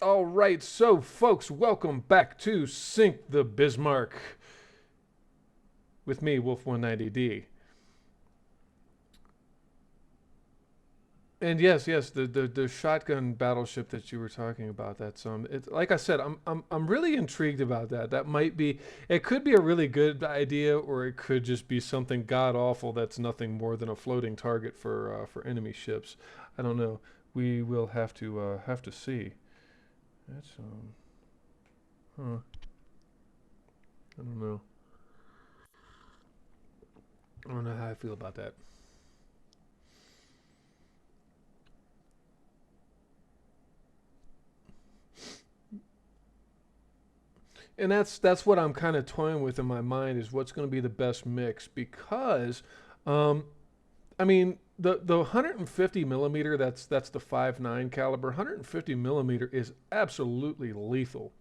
All right, so folks, welcome back to Sink the Bismarck with me, Wolf 190D. And yes, the shotgun battleship that you were talking about. That's it's like I said, I'm really intrigued about that. That might be, it could be a really good idea, or it could just be something god awful that's nothing more than a floating target for enemy ships. I don't know. We will have to see. That's huh. I don't know. I don't know how I feel about that. And that's what I'm kind of toying with in my mind is what's going to be the best mix because, um, I mean the 150 millimeter that's the 5.9 caliber 150 millimeter is absolutely lethal.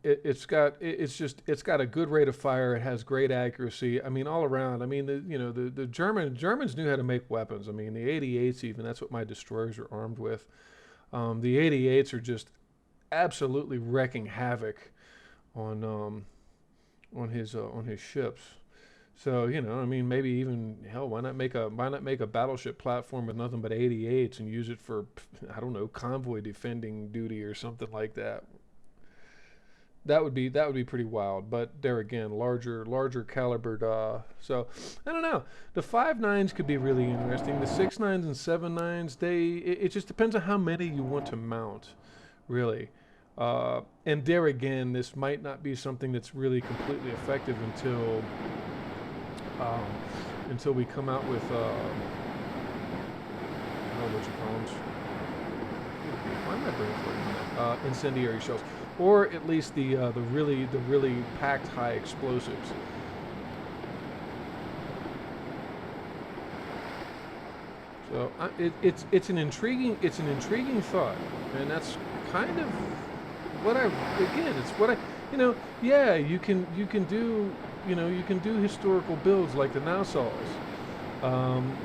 It's got a good rate of fire. It has great accuracy. I mean, all around. I mean, the Germans knew how to make weapons. I mean, the 88s even. That's what my destroyers are armed with. The 88s are just absolutely wrecking havoc on on his ships. So I mean, maybe even hell, why not make a battleship platform with nothing but 88s and use it for I don't know convoy defending duty or something like that. That would be pretty wild. But there again, larger calibered. So I don't know. The 5.9s could be really interesting. The 6.9s and 7.9s, it just depends on how many you want to mount, really. And there again, this might not be something that's really completely effective um, until we come out with I don't know what you call them. Why am I bringing for incendiary shells, or at least the really packed high explosives. So it's an intriguing thought, and that's kind of what I again it's what I yeah, you can do historical builds like the Nassau's. Um,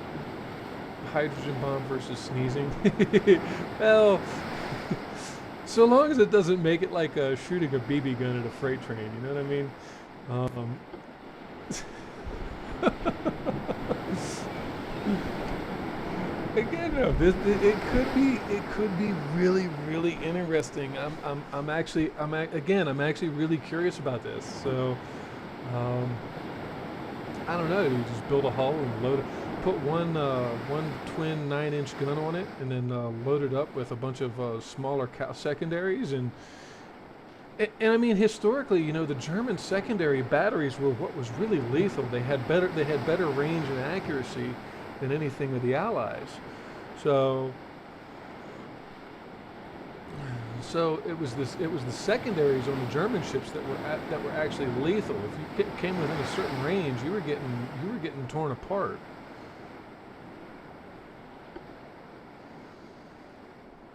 Hydrogen bomb versus sneezing. Well, so long as it doesn't make it like shooting a BB gun at a freight train, you know what I mean? Um, Again, no, it could be really interesting. I'm actually really curious about this. So, um, I don't know. You just build a hull and put one twin 9-inch gun on it, and then load it up with a bunch of smaller secondaries, and I mean historically, the German secondary batteries were what was really lethal. They had better range and accuracy than anything of the Allies. So it was the secondaries on the German ships that were actually lethal. If you came within a certain range, you were getting torn apart.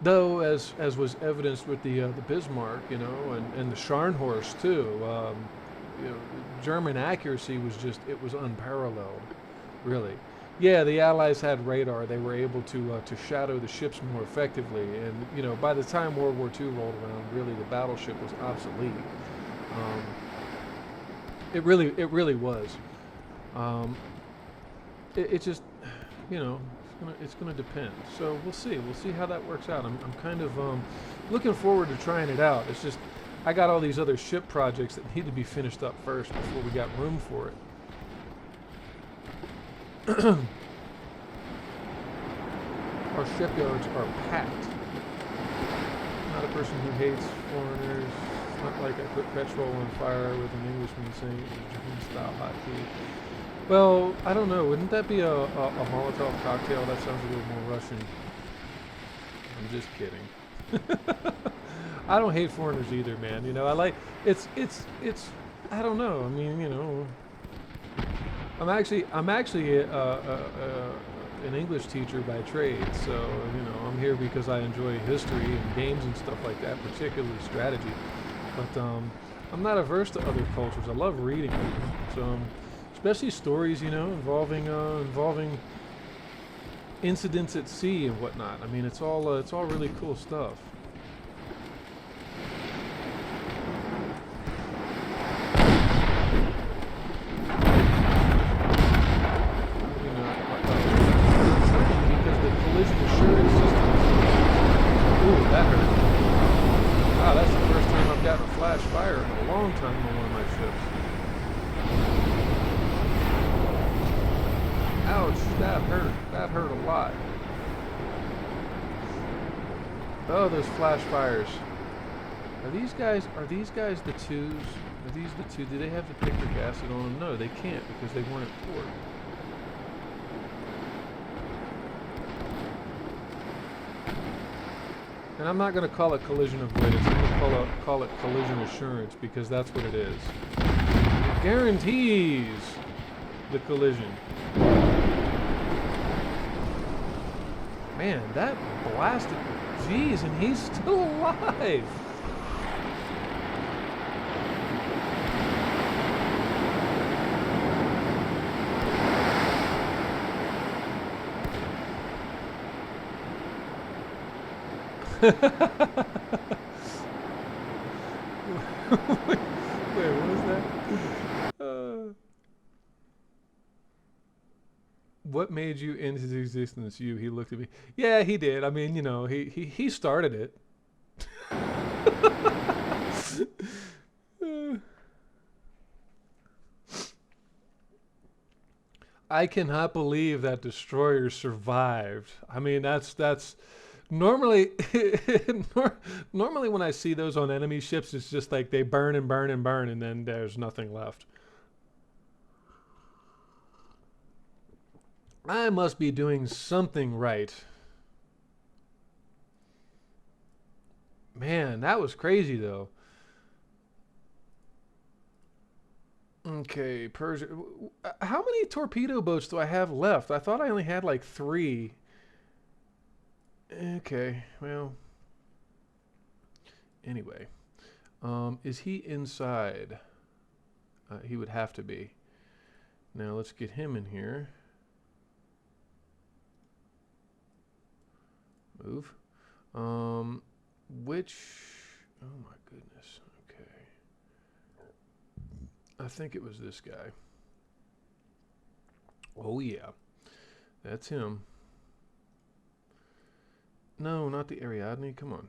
Though, as was evidenced with the Bismarck, and the Scharnhorst too, German accuracy was unparalleled, really. Yeah, the Allies had radar; they were able to shadow the ships more effectively, and by the time World War II rolled around, really the battleship was obsolete. Um, it really was. Um, it just it's gonna depend. So we'll see how that works out. I'm kind of looking forward to trying it out. It's just I got all these other ship projects that need to be finished up first before we got room for it. Our shipyards are packed. Not a person who hates foreigners. It's not like I put petrol on fire with an Englishman saying it was German style hotkey. Well, I don't know. Wouldn't that be a Molotov cocktail? That sounds a little more Russian. I'm just kidding. I don't hate foreigners either, man. I like it's. I don't know. I mean, I'm actually an English teacher by trade, so I'm here because I enjoy history and games and stuff like that, particularly strategy. But I'm not averse to other cultures. I love reading, so especially stories, involving incidents at sea and whatnot. I mean, it's all really cool stuff. You know, it's hurting because the collision assurance system. Ooh, that hurt. Wow, that's the first time I've gotten a flash fire in a long time on one of my ships. Ouch, that hurt. That hurt a lot. Oh, those flash fires. Are these guys the twos? Are these the two? Do they have the picric acid on them? No, they can't because they weren't at port. And I'm not going to call it collision avoidance. I'm going to call it collision assurance because that's what it is. It guarantees the collision. Man, that blasted. Jeez, and he's still alive. Wait, what was that? What made you into existence? You? He looked at me. Yeah, he did. I mean, you know, he started it. I cannot believe that destroyer survived. I mean, that's normally normally when I see those on enemy ships, it's just like they burn and burn and burn, and then there's nothing left. I must be doing something right. Man, that was crazy though. Okay, Persia. How many torpedo boats do I have left? I thought I only had like 3. Okay, well. Anyway, is he inside? He would have to be. Now let's get him in here. Move. Which? Oh my goodness. Okay. I think it was this guy. Oh yeah, that's him. No, not the Ariadne. Come on.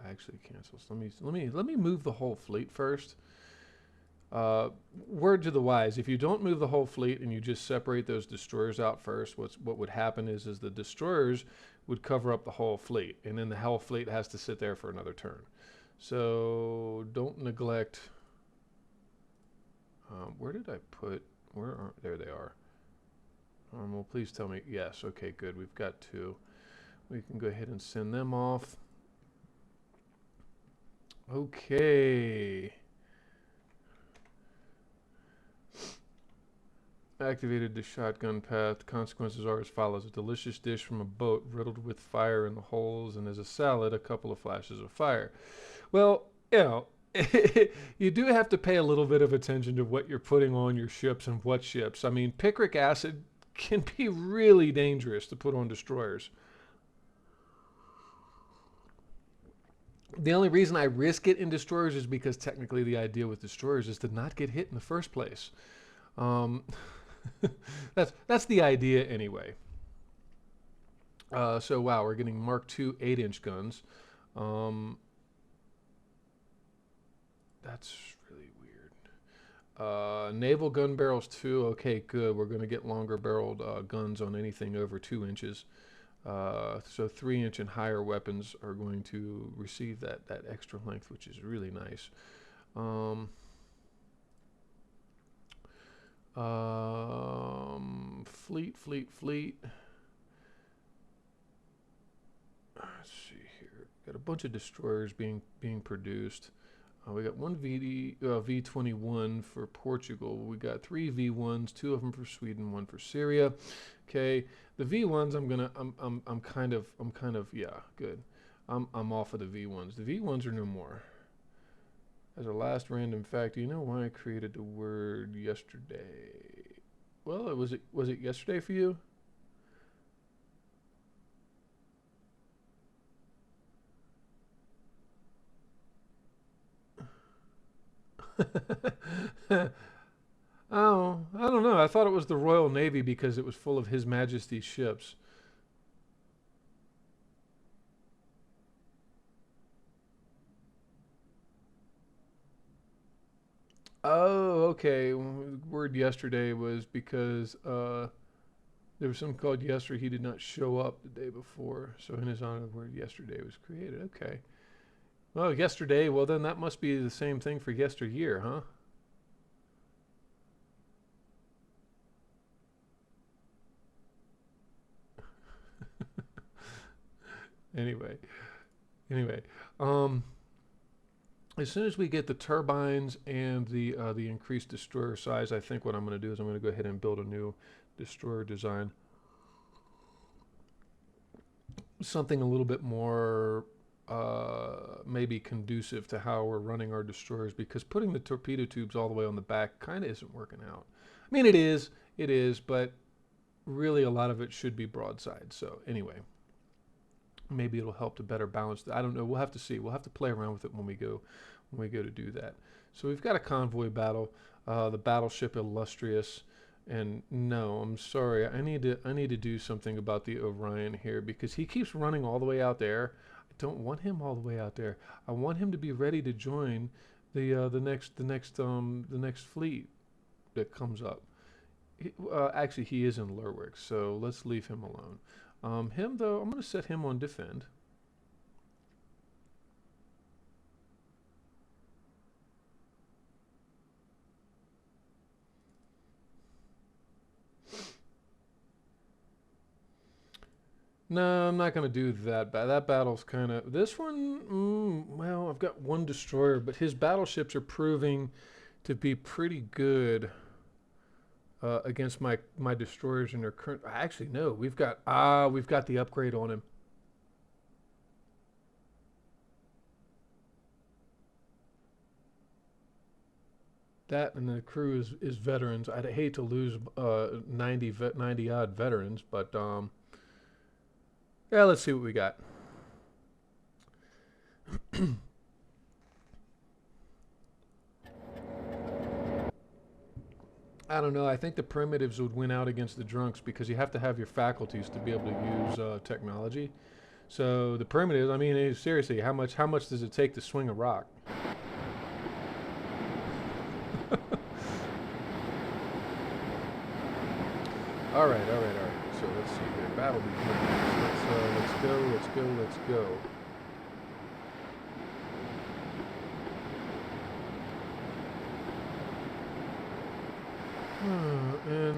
Actually cancels. Let me move the whole fleet first. Word to the wise: if you don't move the whole fleet and you just separate those destroyers out first, what would happen is the destroyers would cover up the whole fleet, and then the whole fleet has to sit there for another turn. So don't neglect. Where did I put? Where are? There they are. Well, please tell me. Yes. Okay. Good. We've got 2. We can go ahead and send them off. Okay. Activated the shotgun path. Consequences are as follows: a delicious dish from a boat riddled with fire in the holes, and as a salad, a couple of flashes of fire. Well, you know, you do have to pay a little bit of attention to what you're putting on your ships and what ships. I mean, picric acid can be really dangerous to put on destroyers. The only reason I risk it in destroyers is because technically the idea with destroyers is to not get hit in the first place. Um, that's the idea anyway. So wow, we're getting Mark II 8-inch guns. That's really weird. Naval gun barrels 2. Okay, good. We're going to get longer barreled guns on anything over 2 inches. So 3-inch and higher weapons are going to receive that extra length, which is really nice. Fleet. Let's see here. Got a bunch of destroyers being produced. We got one V21 for Portugal. We got 3 V1s, 2 of them for Sweden, 1 for Syria. Okay, the V1s I'm kind of yeah, good. I'm off of the V1s. The V1s are no more. As a last random fact, do you know why I created the word yesterday? Well, was it yesterday for you? Oh, I don't know. I thought it was the Royal Navy because it was full of His Majesty's ships. Oh, okay. Word yesterday was because there was something called yesterday. He did not show up the day before, so in his honor, the word yesterday was created. Okay. Well, yesterday. Well, then that must be the same thing for yesteryear, huh? Anyway, anyway, um, as soon as we get the turbines and the increased destroyer size, I think what I'm going to do is I'm going to go ahead and build a new destroyer design, something a little bit more maybe conducive to how we're running our destroyers, because putting the torpedo tubes all the way on the back kind of isn't working out. I mean, it is, but really a lot of it should be broadside. So anyway, maybe it'll help to better balance that. I don't know. We'll have to see. We'll have to play around with it when we go to do that. So we've got a convoy battle, the battleship Illustrious, and no, I'm sorry. I need to do something about the Orion here because he keeps running all the way out there. I don't want him all the way out there. I want him to be ready to join the next fleet that comes up. Actually, he is in Lerwick, so let's leave him alone. Him though, I'm going to set him on defend. No, I'm not going to do that. That battle's kind of this one. Well, I've got one destroyer, but his battleships are proving to be pretty good against my destroyers in their current. Actually, no, we've got the upgrade on him. That and the crew is veterans. I'd hate to lose 90 odd veterans, but yeah, let's see what we got. I don't know. I think the primitives would win out against the drunks because you have to have your faculties to be able to use technology. So the primitives, I mean, seriously, how much does it take to swing a rock? All right, all right, all right. So let's see here. Battle begins. Let's go, let's go, let's go. And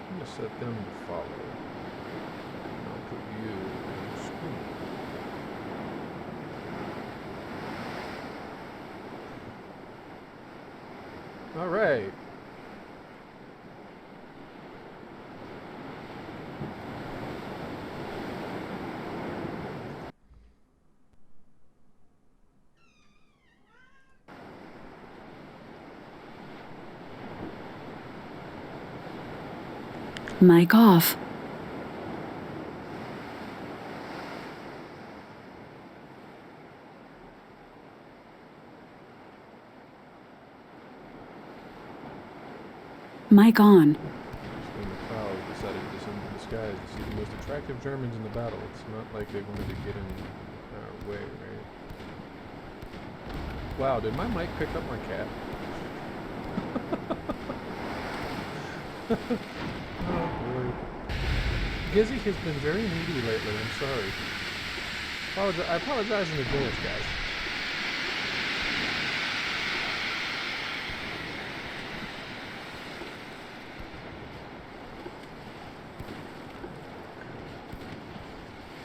I'm gonna set them to follow. And I'll put you on screen. All right. Mic off. Mic on. When the cloud decided to descend to the skies to see the most attractive Germans in the battle, it's not like they wanted to get in our way, right? Wow, did my mic pick up my cat? Oh boy. Gizzy has been very needy lately, I'm sorry. I apologize in advance, guys.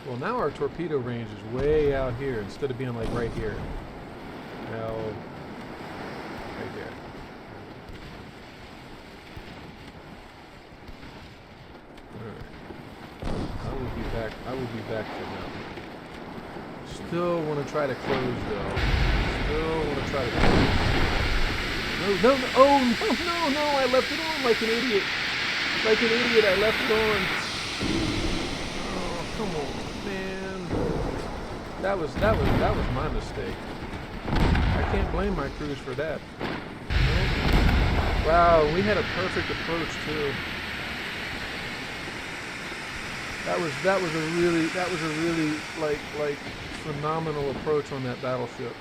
Well, now our torpedo range is way out here instead of being like right here. Now, right there. Alright. I will be back for now. Still want to try to close though. Still want to try to close. No, no, no. Oh, no, no, no. I left it on like an idiot. Like an idiot, I left it on. Oh, come on, man. That was my mistake. I can't blame my crews for that. Nope. Wow, we had a perfect approach too. That was a really like phenomenal approach on that battleship.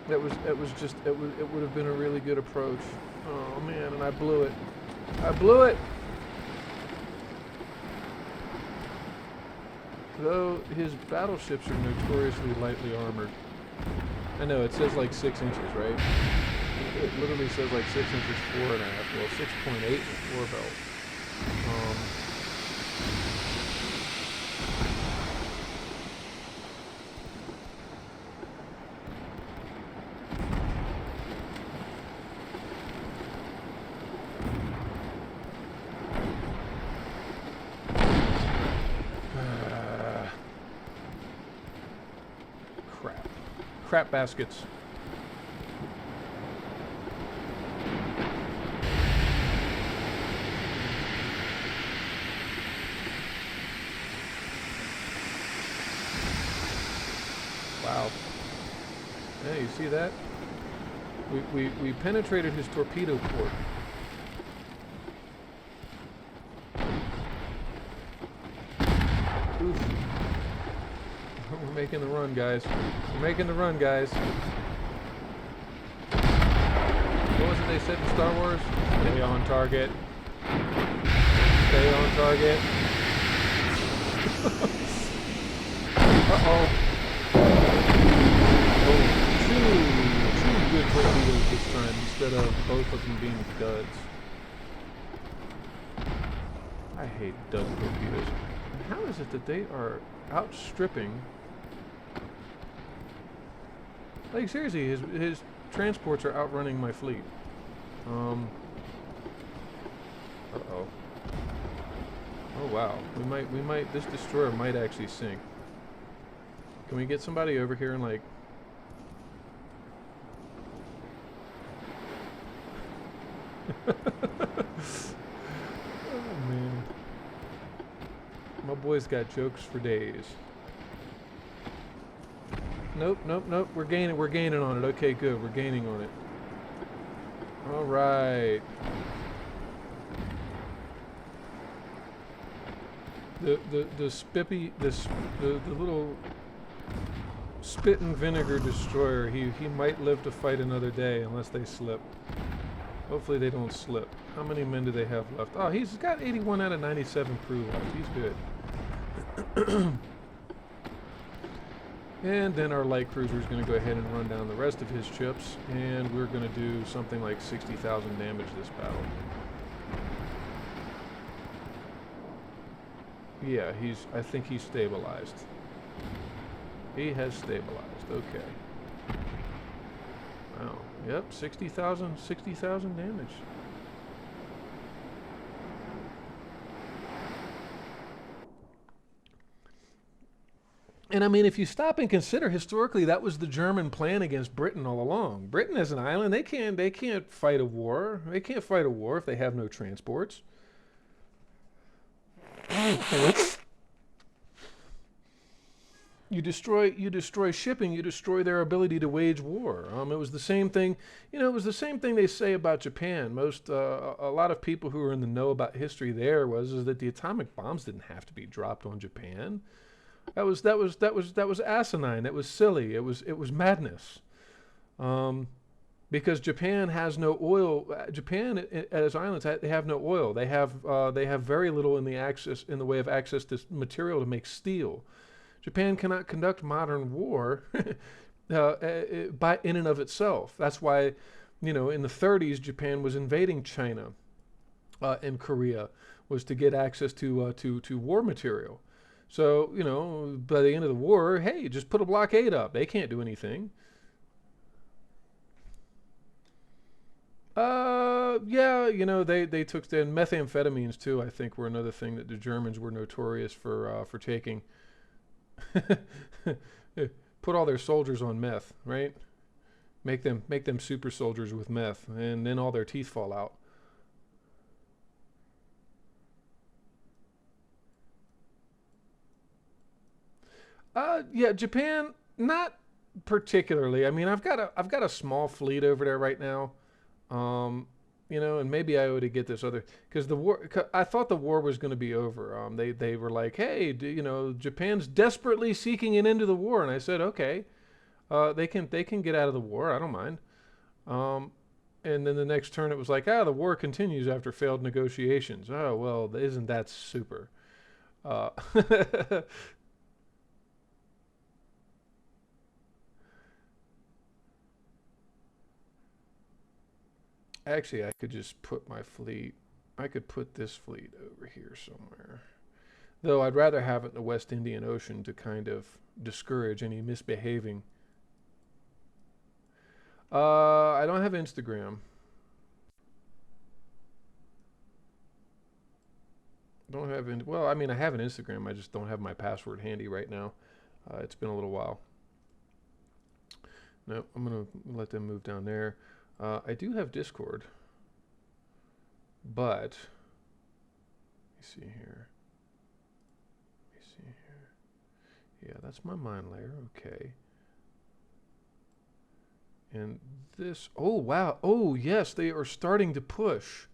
It would have been a really good approach. Oh man, and I blew it. I blew it. Though his battleships are notoriously lightly armored. I know it says like 6 inches, right? It literally says like 6 inches, 4.5. Well, 6.8 with 4 belt. Crap baskets. Wow. Yeah, you see that? We penetrated his torpedo port. Oof. We're making the run, guys. We're making the run, guys. What was it they said in Star Wars? Stay on target. Stay on target. Uh-oh. Oh, two good torpedoes this time instead of both of them being duds. I hate dud torpedoes. How is it that they are outstripping? Like seriously, his transports are outrunning my fleet. Uh-oh. Oh wow. We might this destroyer might actually sink. Can we get somebody over here and like oh man. My boy's got jokes for days. Nope, nope, nope. We're gaining on it. Okay, good. We're gaining on it. All right. The little spit and vinegar destroyer. He might live to fight another day unless they slip. Hopefully they don't slip. How many men do they have left? Oh, he's got 81 out of 97 crew left. He's good. And then our light cruiser is going to go ahead and run down the rest of his ships, and we're going to do something like 60,000 damage this battle. Yeah, I think he's stabilized. He has stabilized. Okay. Wow. Yep, 60,000 damage. And I mean, if you stop and consider, historically, that was the German plan against Britain all along. Britain as an island, they can't fight a war. They can't fight a war if they have no transports. You destroy shipping, you destroy their ability to wage war. It was the same thing, it was the same thing they say about Japan. A lot of people who are in the know about history there is that the atomic bombs didn't have to be dropped on Japan. That was asinine. That was silly. It was madness. Because Japan has no oil. Japan as islands, they have no oil. They have very little in the way of access to material to make steel. Japan cannot conduct modern war in and of itself. That's why, in the 30s, Japan was invading China and Korea was to get access to war material. So, by the end of the war, hey, just put a blockade up. They can't do anything. Yeah, they took the methamphetamines too. I think were another thing that the Germans were notorious for taking. Put all their soldiers on meth, right? Make them super soldiers with meth, and then all their teeth fall out. Yeah, Japan, not particularly. I mean, I've got a small fleet over there right now. Um, and maybe I ought to get this other because the war. I thought the war was going to be over. They were like, hey, Japan's desperately seeking an end to the war, and I said, okay, they can get out of the war. I don't mind. Um, and then the next turn, it was like, the war continues after failed negotiations. Oh well, isn't that super? Uh, Actually, I could just put my fleet. I could put this fleet over here somewhere. Though I'd rather have it in the West Indian Ocean to kind of discourage any misbehaving. I don't have Instagram. Don't have well, I mean, I have an Instagram. I just don't have my password handy right now. It's been a little while. No, I'm gonna let them move down there. I do have Discord, but let me see here. Let me see here. Yeah, that's my mine layer. Okay. And this, oh wow, oh yes, they are starting to push.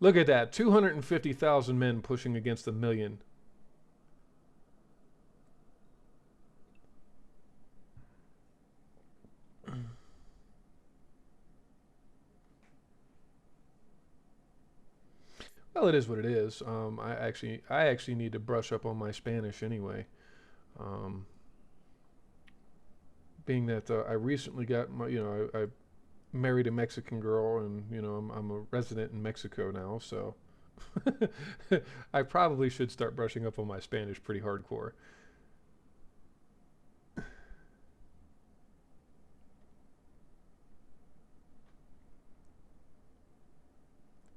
Look at that, 250,000 men pushing against 1 million. Well, it is what it is. I actually need to brush up on my Spanish anyway. Um, Being that I recently got my, I married a Mexican girl, and I'm a resident in Mexico now, so I probably should start brushing up on my Spanish pretty hardcore.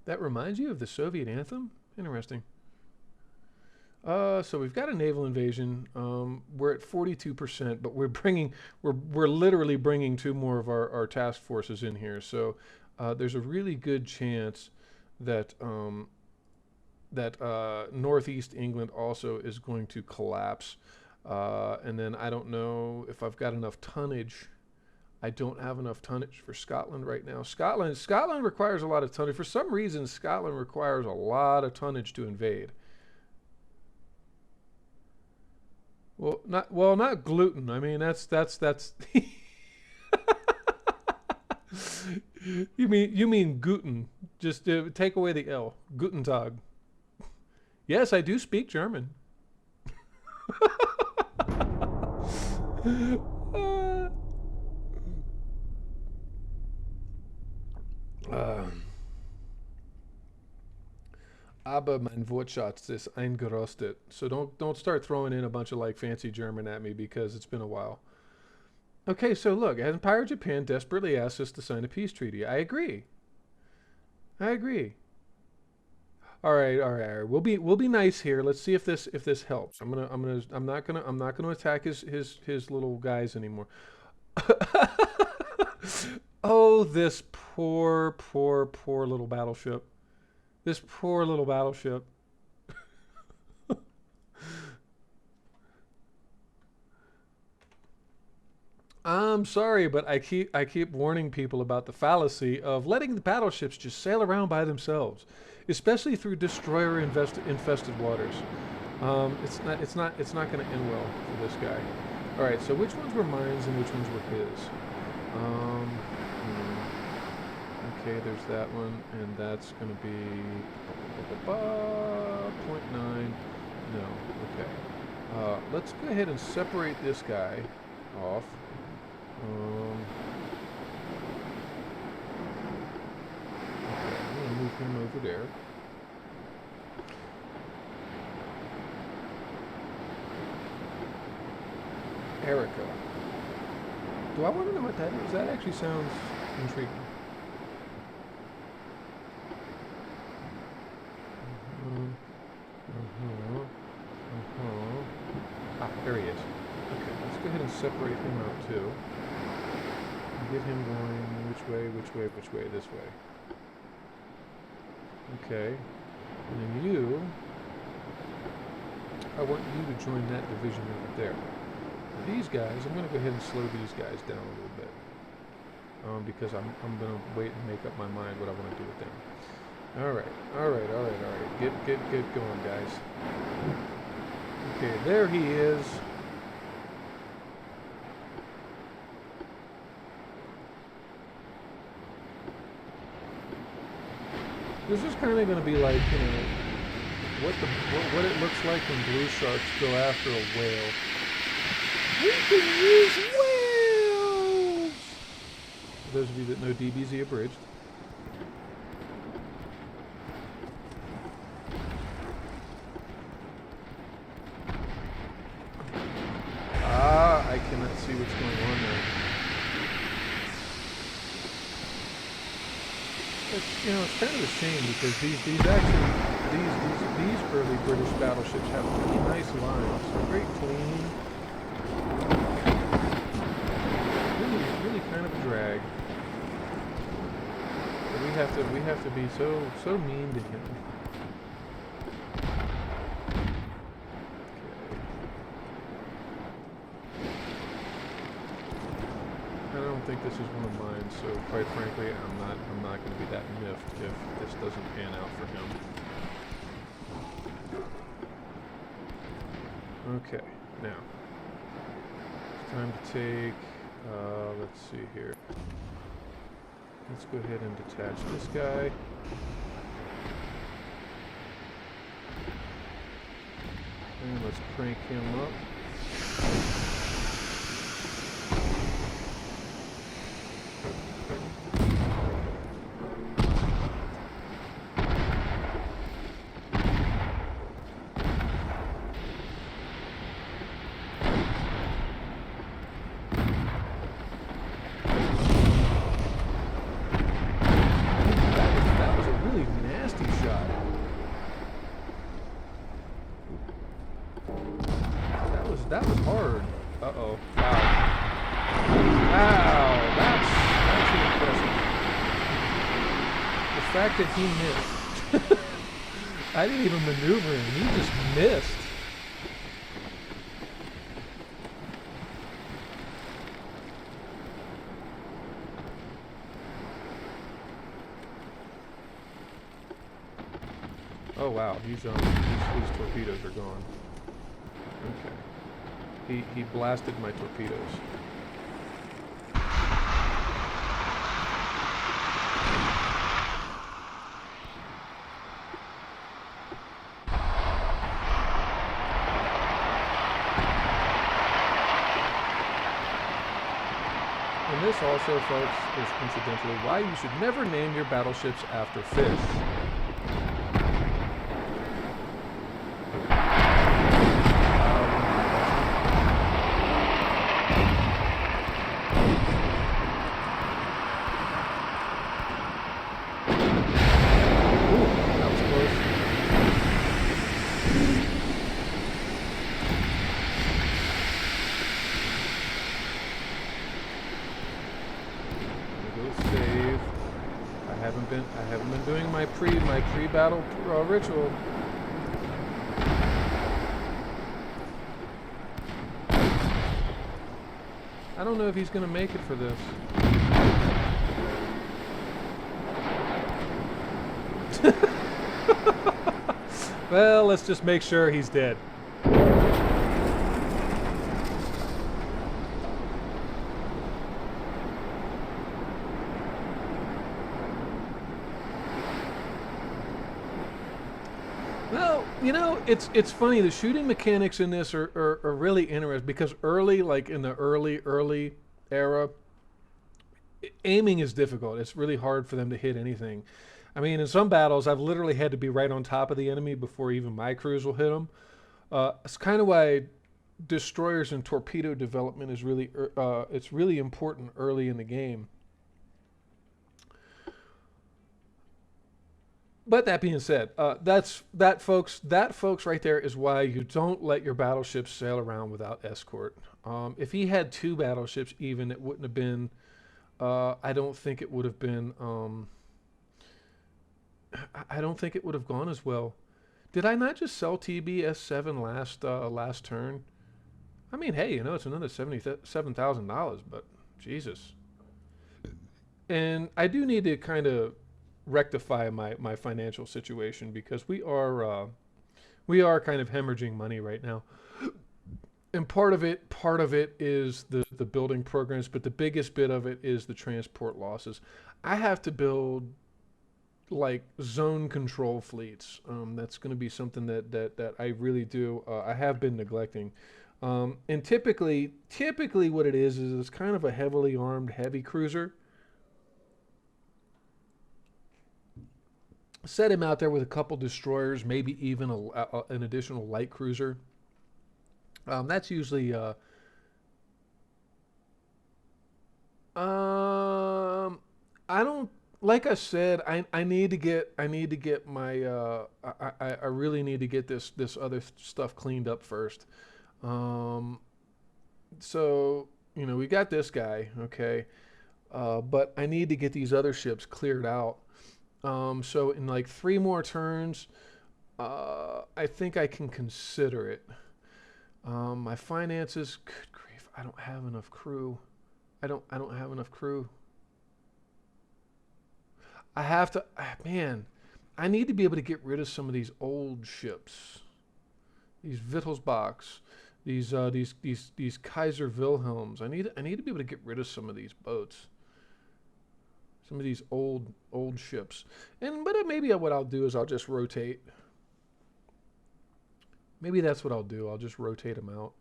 That reminds you of the Soviet anthem? Interesting. So we've got a naval invasion. We're at 42%, but we're literally bringing two more of our task forces in here. So there's a really good chance that northeast England also is going to collapse. And then I don't know if I've got enough tonnage. I don't have enough tonnage for Scotland right now. Scotland requires a lot of tonnage. For some reason, Scotland requires a lot of tonnage to invade. Not gluten. I mean, that's. You mean gluten? Just take away the L. Guten Tag. Yes, I do speak German. uh, uh, Aber mein Wortschatz ist eingerostet. So don't start throwing in a bunch of like fancy German at me because it's been a while. Okay, so look, Empire Japan desperately asks us to sign a peace treaty. I agree. I agree. All right, all right, all right. We'll be nice here. Let's see if this helps. I'm not gonna attack his little guys anymore. Oh, this poor little battleship. This poor little battleship. I'm sorry, but I keep warning people about the fallacy of letting the battleships just sail around by themselves, especially through infested waters. It's not going to end well for this guy. All right, so which ones were mines and which ones were his? Okay, there's that one, and that's going to be point 0.9. No, okay. Let's go ahead and separate this guy off. Um, okay, I'm going to move him over there. Erica. Do I want to know what that is? That actually sounds intriguing. going to separate him out too. And get him going which way, which way, which way? This way. Okay. And then you, I want you to join that division over there. Now these guys, I'm going to go ahead and slow these guys down a little bit. Because I'm going to wait and make up my mind what I want to do with them. Alright. Get going, guys. Okay, there he is. This is kind of going to be like, you know, what it looks like when blue sharks go after a whale. We can use whales! For those of you that know DBZ Abridged. I cannot see what's going on there. It's, you know, it's kind of a shame because these early British battleships have really nice lines. They're very clean. Really kind of a drag. But we have to be so mean to him. I don't think this is one of mine, so quite frankly, I'm not going to be that miffed if this doesn't pan out for him. Okay, now it's time to take. Let's see here. Let's go ahead and detach this guy. And let's crank him up. That was hard. Uh-oh. Wow. Wow. That's impressive. The fact that he missed. I didn't even maneuver him. He just missed. Oh wow. His torpedoes are gone. Okay. He blasted my torpedoes. And this also, folks, is incidentally why you should never name your battleships after fish. I haven't been doing my pre-battle ritual. I don't know if he's gonna make it for this. Well, let's just make sure he's dead. Well, you know, it's funny. The shooting mechanics in this are really interesting because early, like in the early era, aiming is difficult. It's really hard for them to hit anything. I mean, in some battles, I've literally had to be right on top of the enemy before even my crews will hit them. It's kind of why destroyers and torpedo development is really it's really important early in the game. But that being said, that folks right there is why you don't let your battleships sail around without escort. If he had two battleships, even it wouldn't have been. I don't think it would have been. I don't think it would have gone as well. Did I not just sell TBS 7 last turn? I mean, hey, it's another $77,000, but Jesus. And I do need to kind of rectify my financial situation because we are kind of hemorrhaging money right now. And part of it is the building programs, but the biggest bit of it is the transport losses. I have to build like zone control fleets. That's going to be something that I really do. I have been neglecting. And typically what it is it's kind of a heavily armed heavy cruiser. Set him out there with a couple destroyers, maybe even an additional light cruiser. That's usually I don't like I said I need to get my I really need to get this other stuff cleaned up first. Um, so we got this guy, okay, but I need to get these other ships cleared out. So in like three more turns, I think I can consider it. My finances, good grief, I don't have enough crew. I don't have enough crew. I have to, man, I need to be able to get rid of some of these old ships. These Wittelsbachs, these Kaiser Wilhelms. I need to be able to get rid of some of these boats. Some of these old ships. But maybe what I'll do is I'll just rotate. Maybe that's what I'll do. I'll just rotate them out.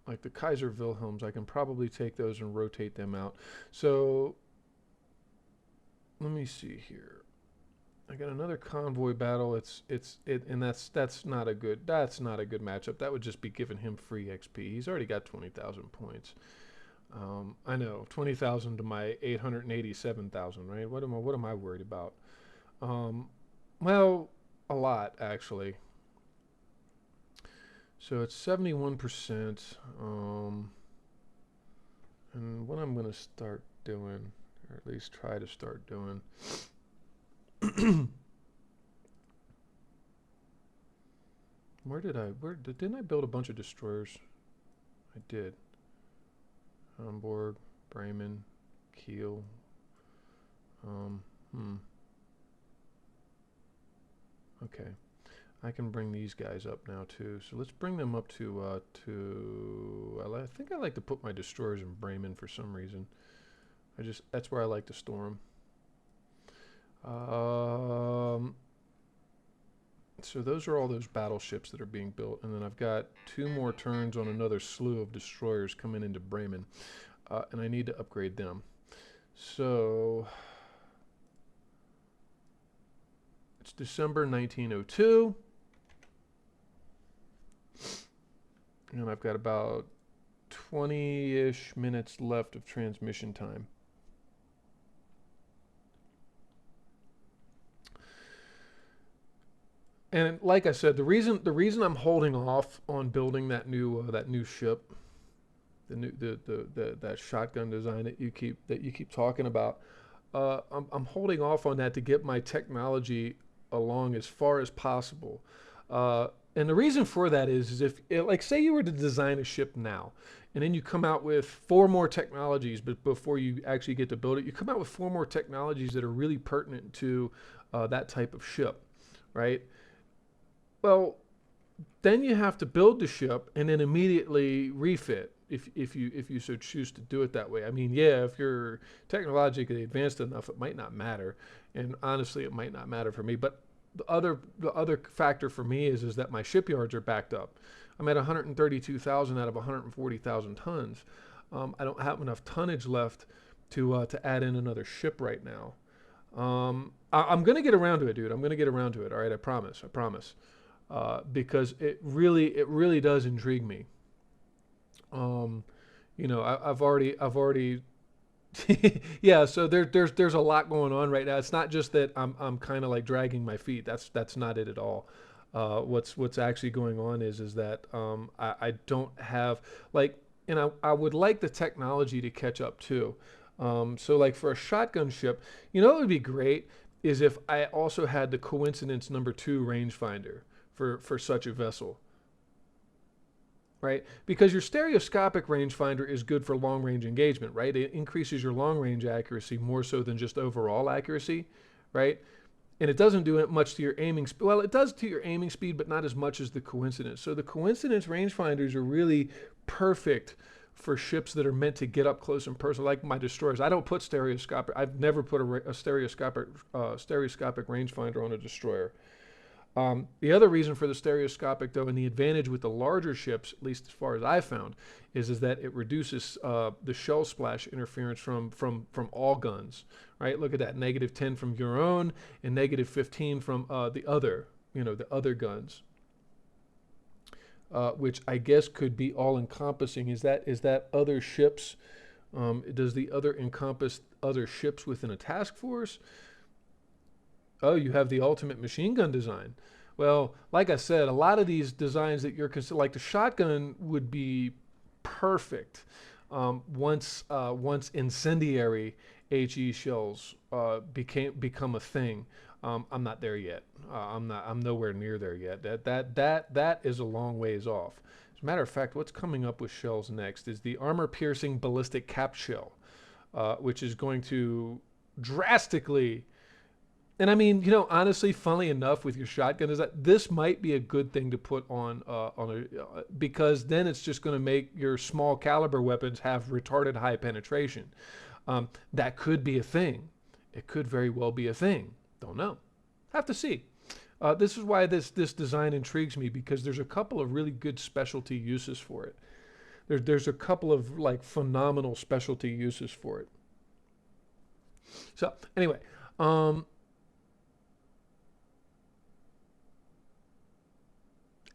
Like the Kaiser Wilhelms, I can probably take those and rotate them out. So let me see here. I got another convoy battle. And that's not a good matchup. That would just be giving him free XP. He's already got 20,000 points. I know 20,000 to my 887,000, right? What am I worried about? Well, a lot actually. So it's 71%. And what I'm going to start doing, or at least try to start doing, didn't I build a bunch of destroyers? I did. Hamburg, Bremen, Kiel. Um, hmm. Okay. I can bring these guys up now too. So let's bring them up I think I like to put my destroyers in Bremen for some reason. That's where I like to store them. So those are all those battleships that are being built, and then I've got two more turns on another slew of destroyers coming into Bremen, and I need to upgrade them. So it's December 1902, and I've got about 20-ish minutes left of transmission time. And like I said, the reason I'm holding off on building that new ship, that shotgun design that you keep talking about, I'm holding off on that to get my technology along as far as possible. And the reason for that is if like say you were to design a ship now, and then you come out with four more technologies, but before you actually get to build it, you come out with four more technologies that are really pertinent to that type of ship, right? Well, then you have to build the ship and then immediately refit if you so choose to do it that way. I mean, yeah, if you're technologically advanced enough, it might not matter, and honestly, it might not matter for me. But the other factor for me is that my shipyards are backed up. I'm at 132,000 out of 140,000 tons. I don't have enough tonnage left to add in another ship right now. I'm gonna get around to it, dude. I'm gonna get around to it. All right, I promise. I promise. Because it really does intrigue me. I've already yeah. So there's a lot going on right now. It's not just that I'm kind of like dragging my feet. That's not it at all. What's actually going on is that I don't have like, and I would like the technology to catch up too. So like for a shotgun ship, what would be great is if I also had the coincidence number two rangefinder for such a vessel, right? Because your stereoscopic rangefinder is good for long range engagement, right? It increases your long range accuracy more so than just overall accuracy, right? And it doesn't do it much to your aiming speed. Well, it does to your aiming speed, but not as much as the coincidence. So the coincidence rangefinders are really perfect for ships that are meant to get up close and personal, like my destroyers. I don't put stereoscopic. I've never put a stereoscopic rangefinder on a destroyer. The other reason for the stereoscopic, though, and the advantage with the larger ships, at least as far as I found, is that it reduces the shell splash interference from all guns. Right? Look at that, -10 from your own and -15 from the other guns, which I guess could be all encompassing. Is that other ships? Does the other encompass other ships within a task force? Oh, you have the ultimate machine gun design. Well, like I said, a lot of these designs that you're considering, like the shotgun, would be perfect once incendiary HE shells become a thing. I'm not there yet. I'm nowhere near there yet. That is a long ways off. As a matter of fact, what's coming up with shells next is the armor-piercing ballistic cap shell, which is going to drastically. And I mean, honestly, funnily enough, with your shotgun, is that this might be a good thing to put on because then it's just going to make your small caliber weapons have retarded high penetration. That could be a thing. It could very well be a thing. Don't know. Have to see. This is why this design intrigues me, because there's a couple of really good specialty uses for it. There's a couple of like phenomenal specialty uses for it. So anyway.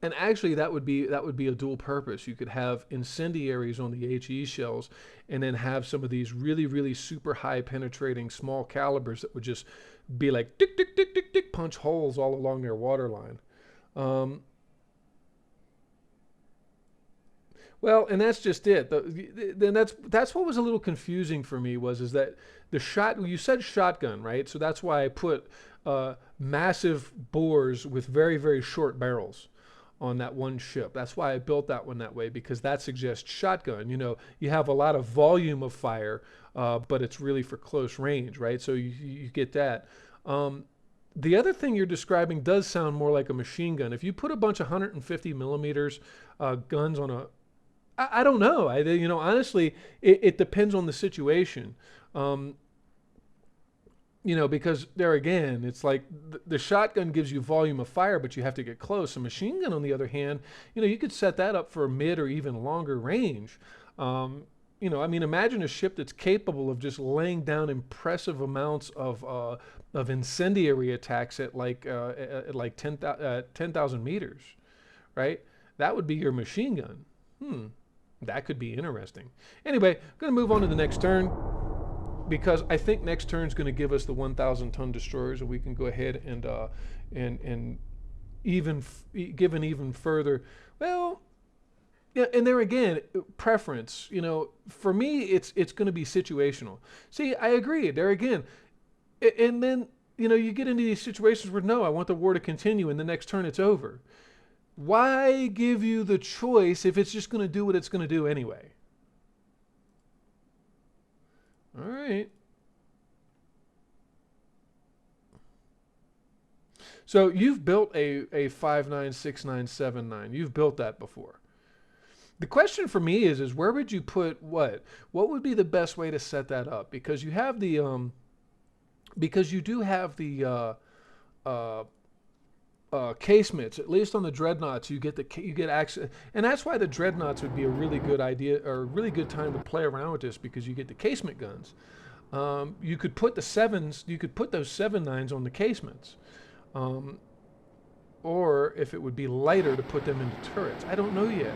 And actually, that would be a dual purpose. You could have incendiaries on the HE shells, and then have some of these really, really super high penetrating small calibers that would just be like tick, tick, tick, tick, tick, punch holes all along their waterline. Well, and that's just it. Then that's what was a little confusing for me is that you said shotgun, right? So that's why I put massive bores with very, very short barrels on that one ship. That's why I built that one that way, because that suggests shotgun. You have a lot of volume of fire, but it's really for close range, right? So you get that. The other thing you're describing does sound more like a machine gun. If you put a bunch of 150 millimeters guns on I don't know. Honestly, it depends on the situation. Because there again, it's like the shotgun gives you volume of fire, but you have to get close. A machine gun, on the other hand, you could set that up for a mid or even longer range. Imagine a ship that's capable of just laying down impressive amounts of incendiary attacks at like 10,000 meters, right? That would be your machine gun. That could be interesting. Anyway, I'm going to move on to the next turn, because I think next turn is going to give us the 1,000-ton destroyers, and we can go ahead and give an even further. Well, yeah, and there again, preference. For me, it's going to be situational. See, I agree. There again, and then you get into these situations where no, I want the war to continue, and the next turn it's over. Why give you the choice if it's just going to do what it's going to do anyway? All right. So you've built a 596979. You've built that before. The question for me is where would you put what? What would be the best way to set that up? Because you have the because you do have the casemates. At least on the dreadnoughts, you get access, and that's why the dreadnoughts would be a really good idea, or a really good time to play around with this, because you get the casement guns. You could put the sevens. You could put those 7.9s on the casements, or if it would be lighter to put them into turrets. I don't know yet.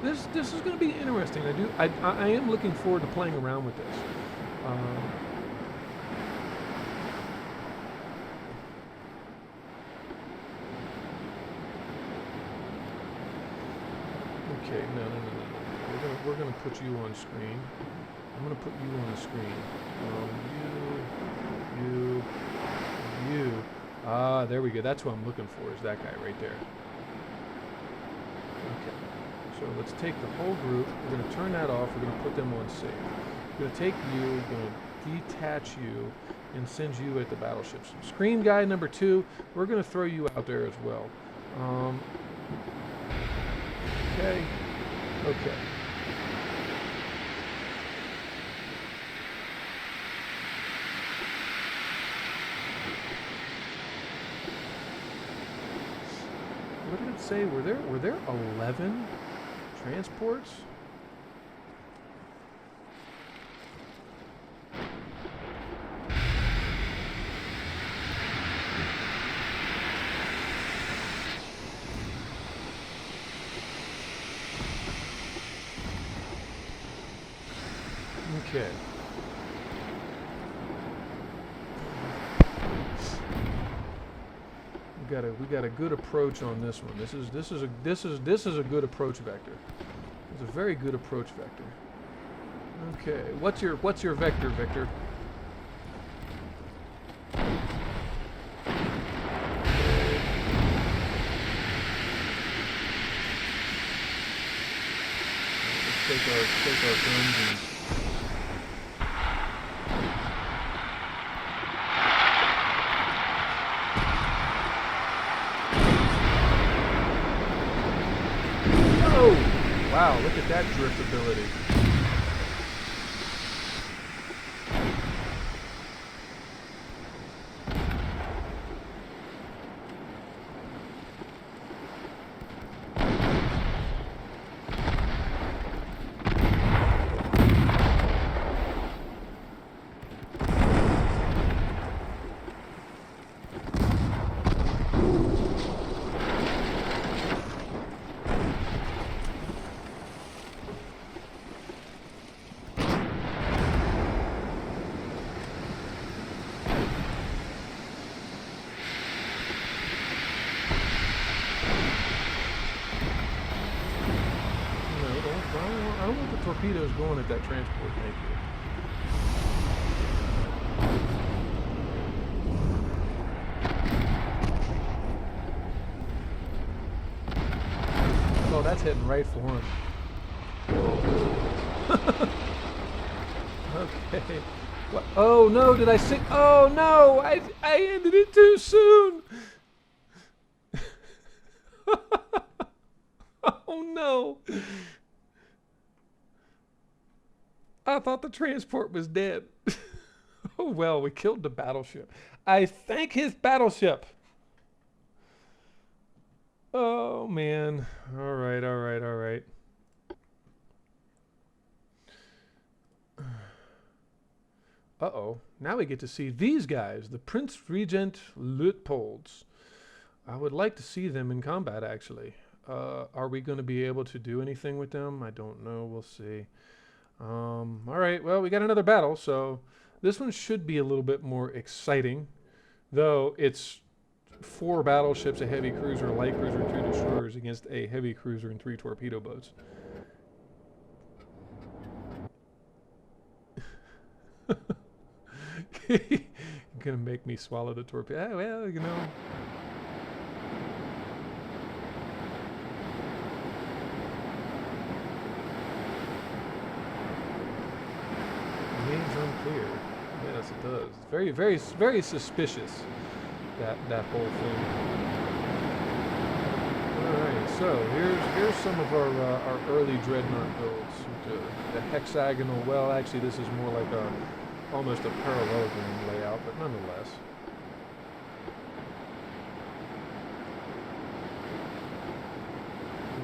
This is going to be interesting. I am looking forward to playing around with this. Okay, no. We're gonna put you on screen. I'm gonna put you on the screen. You. Ah, there we go. That's what I'm looking for. Is that guy right there? Okay. So let's take the whole group. We're gonna turn that off. We're gonna put them on safe. We're gonna take you. We're gonna detach you and send you at the battleships. Screen guy number 2. We're gonna throw you out there as well. Okay. Okay. What did it say? Were there 11 transports? Okay. We got a good approach on this one. This is a good approach vector. It's a very good approach vector. Okay, what's your vector, Victor? Let's take our guns and wow, look at that drift ability. I don't want the torpedoes going at that transport, thank you. Oh, that's heading right for him. Okay. What? Oh no, did I sink? Oh no, I ended it too soon. Oh no. I thought the transport was dead. Oh well, we killed the battleship. I thank his battleship. Oh man. All right. Uh-oh. Now we get to see these guys, the Prince Regent Luitpolds. I would like to see them in combat, actually. Are we going to be able to do anything with them? I don't know. We'll see. All right. Well, we got another battle, so this one should be a little bit more exciting, though it's 4 battleships, a heavy cruiser, a light cruiser, and 2 destroyers against a heavy cruiser and 3 torpedo boats. You're gonna make me swallow the torpedo. Well, you know. Name's unclear. Yes, it does. It's very suspicious, that whole thing. Alright, so here's some of our early dreadnought builds. The hexagonal, well actually this is more like almost a parallelogram layout, but nonetheless.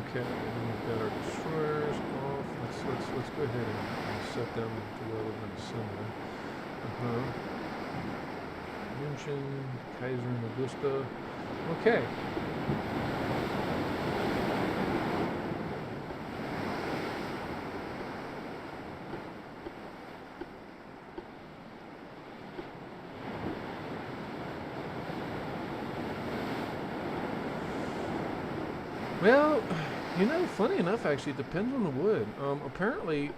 Okay, and we've got our destroyers off. Let's go ahead and set them to where we're going to send them. München, Kaiser and Augusta. Okay. Well, You know, funny enough, actually, it depends on the wood. Apparently,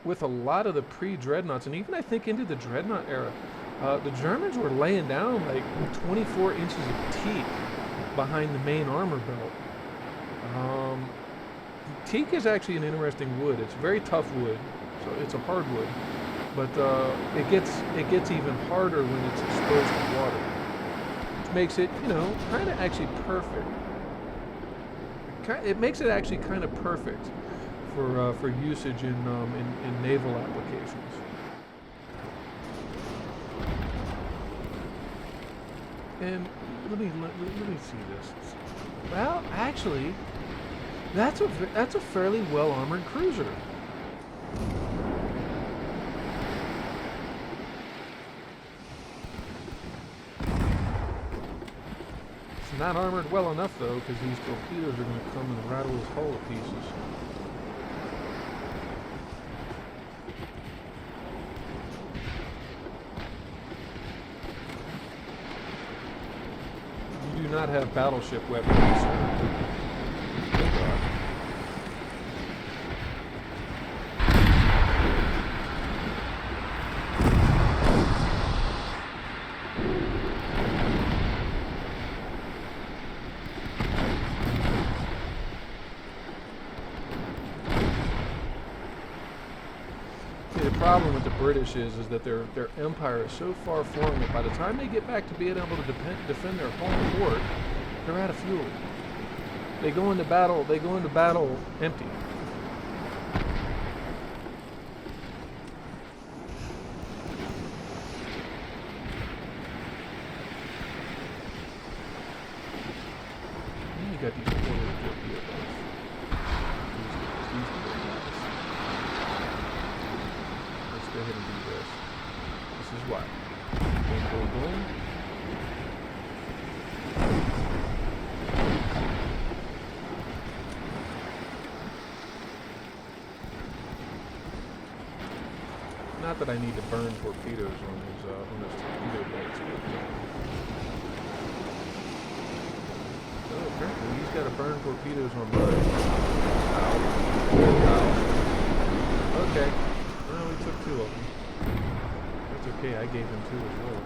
with a lot of the pre-dreadnoughts, and even I think into the dreadnought era, the Germans were laying down like 24 inches of teak behind the main armor belt. Um, Teak is actually an interesting wood. It's very tough wood, so it's a hardwood, but it gets even harder when it's exposed to water, which makes it, you know, kind of actually perfect. It makes it actually kind of perfect for usage in naval applications. And let me see this. Well, actually, that's a fairly well armored cruiser. It's not armored well enough though, because these torpedoes are going to come and rattle his hull to pieces. You do not have battleship weapons, sir. The problem with the British is that their empire is so far flung that by the time they get back to being able to defend their home port, they're out of fuel. They go into battle empty. And you got these quarter torpedo boats. Let's go ahead and do this. This is why. Boom, boom, boom. Not that I need to burn torpedoes on those torpedo boats. Oh, apparently he's got to burn torpedoes on mine. Ow. Okay. Well, we took two of them. That's okay, I gave him two as well.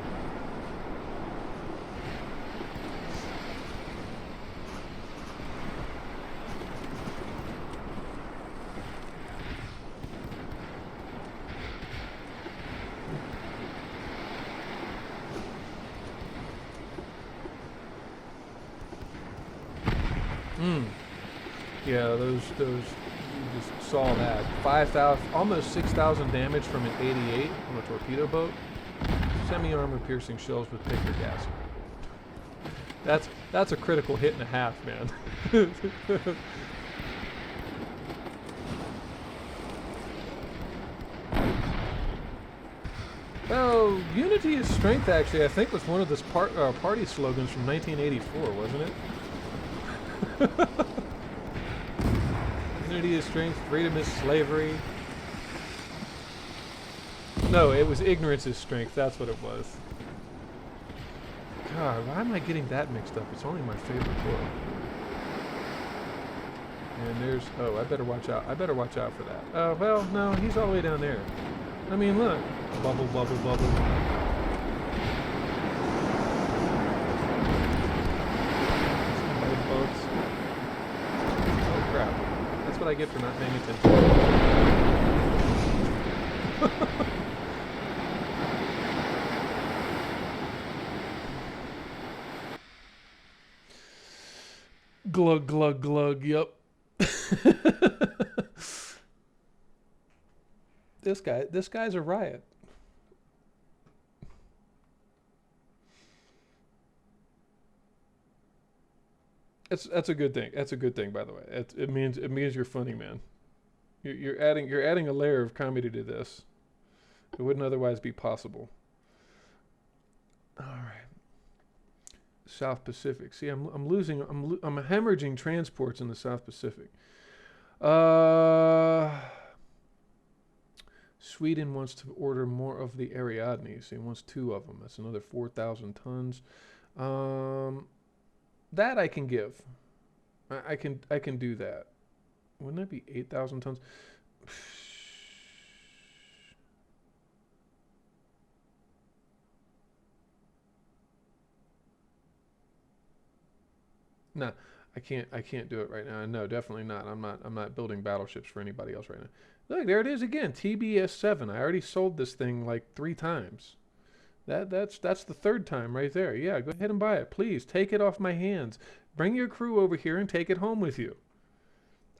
Yeah, those you just saw that 5,000, almost 6,000 damage from an 88 on a torpedo boat. Semi-armor piercing shells with picker gas. That's a critical hit and a half, man. Oh, unity is strength. Actually, I think was one of the party slogans from 1984, wasn't it? Unity is strength, freedom is slavery. No, it was ignorance is strength. That's what it was. God, why am I getting that mixed up? It's only my favorite book. And there's... Oh, I better watch out. I better watch out for that. Oh, well, no, he's all the way down there. I mean, look. Bubble, bubble, bubble. Boats. Oh, crap. That's what I get for not paying attention. Glug, glug, glug, yup. This guy's a riot. That's a good thing. That's a good thing, by the way. It means you're funny, man. You're adding a layer of comedy to this. It wouldn't otherwise be possible. All right. South Pacific. See, I'm hemorrhaging transports in the South Pacific. Sweden wants to order more of the Ariadnes. He wants 2 of them. That's another 4,000 tons. That I can give. I can do that. Wouldn't that be 8,000 tons? No, I can't do it right now. No, definitely not. I'm not building battleships for anybody else right now. Look, there it is again. TBS 7. I already sold this thing like 3 times. That's the third time right there. Yeah, go ahead and buy it. Please take it off my hands. Bring your crew over here and take it home with you.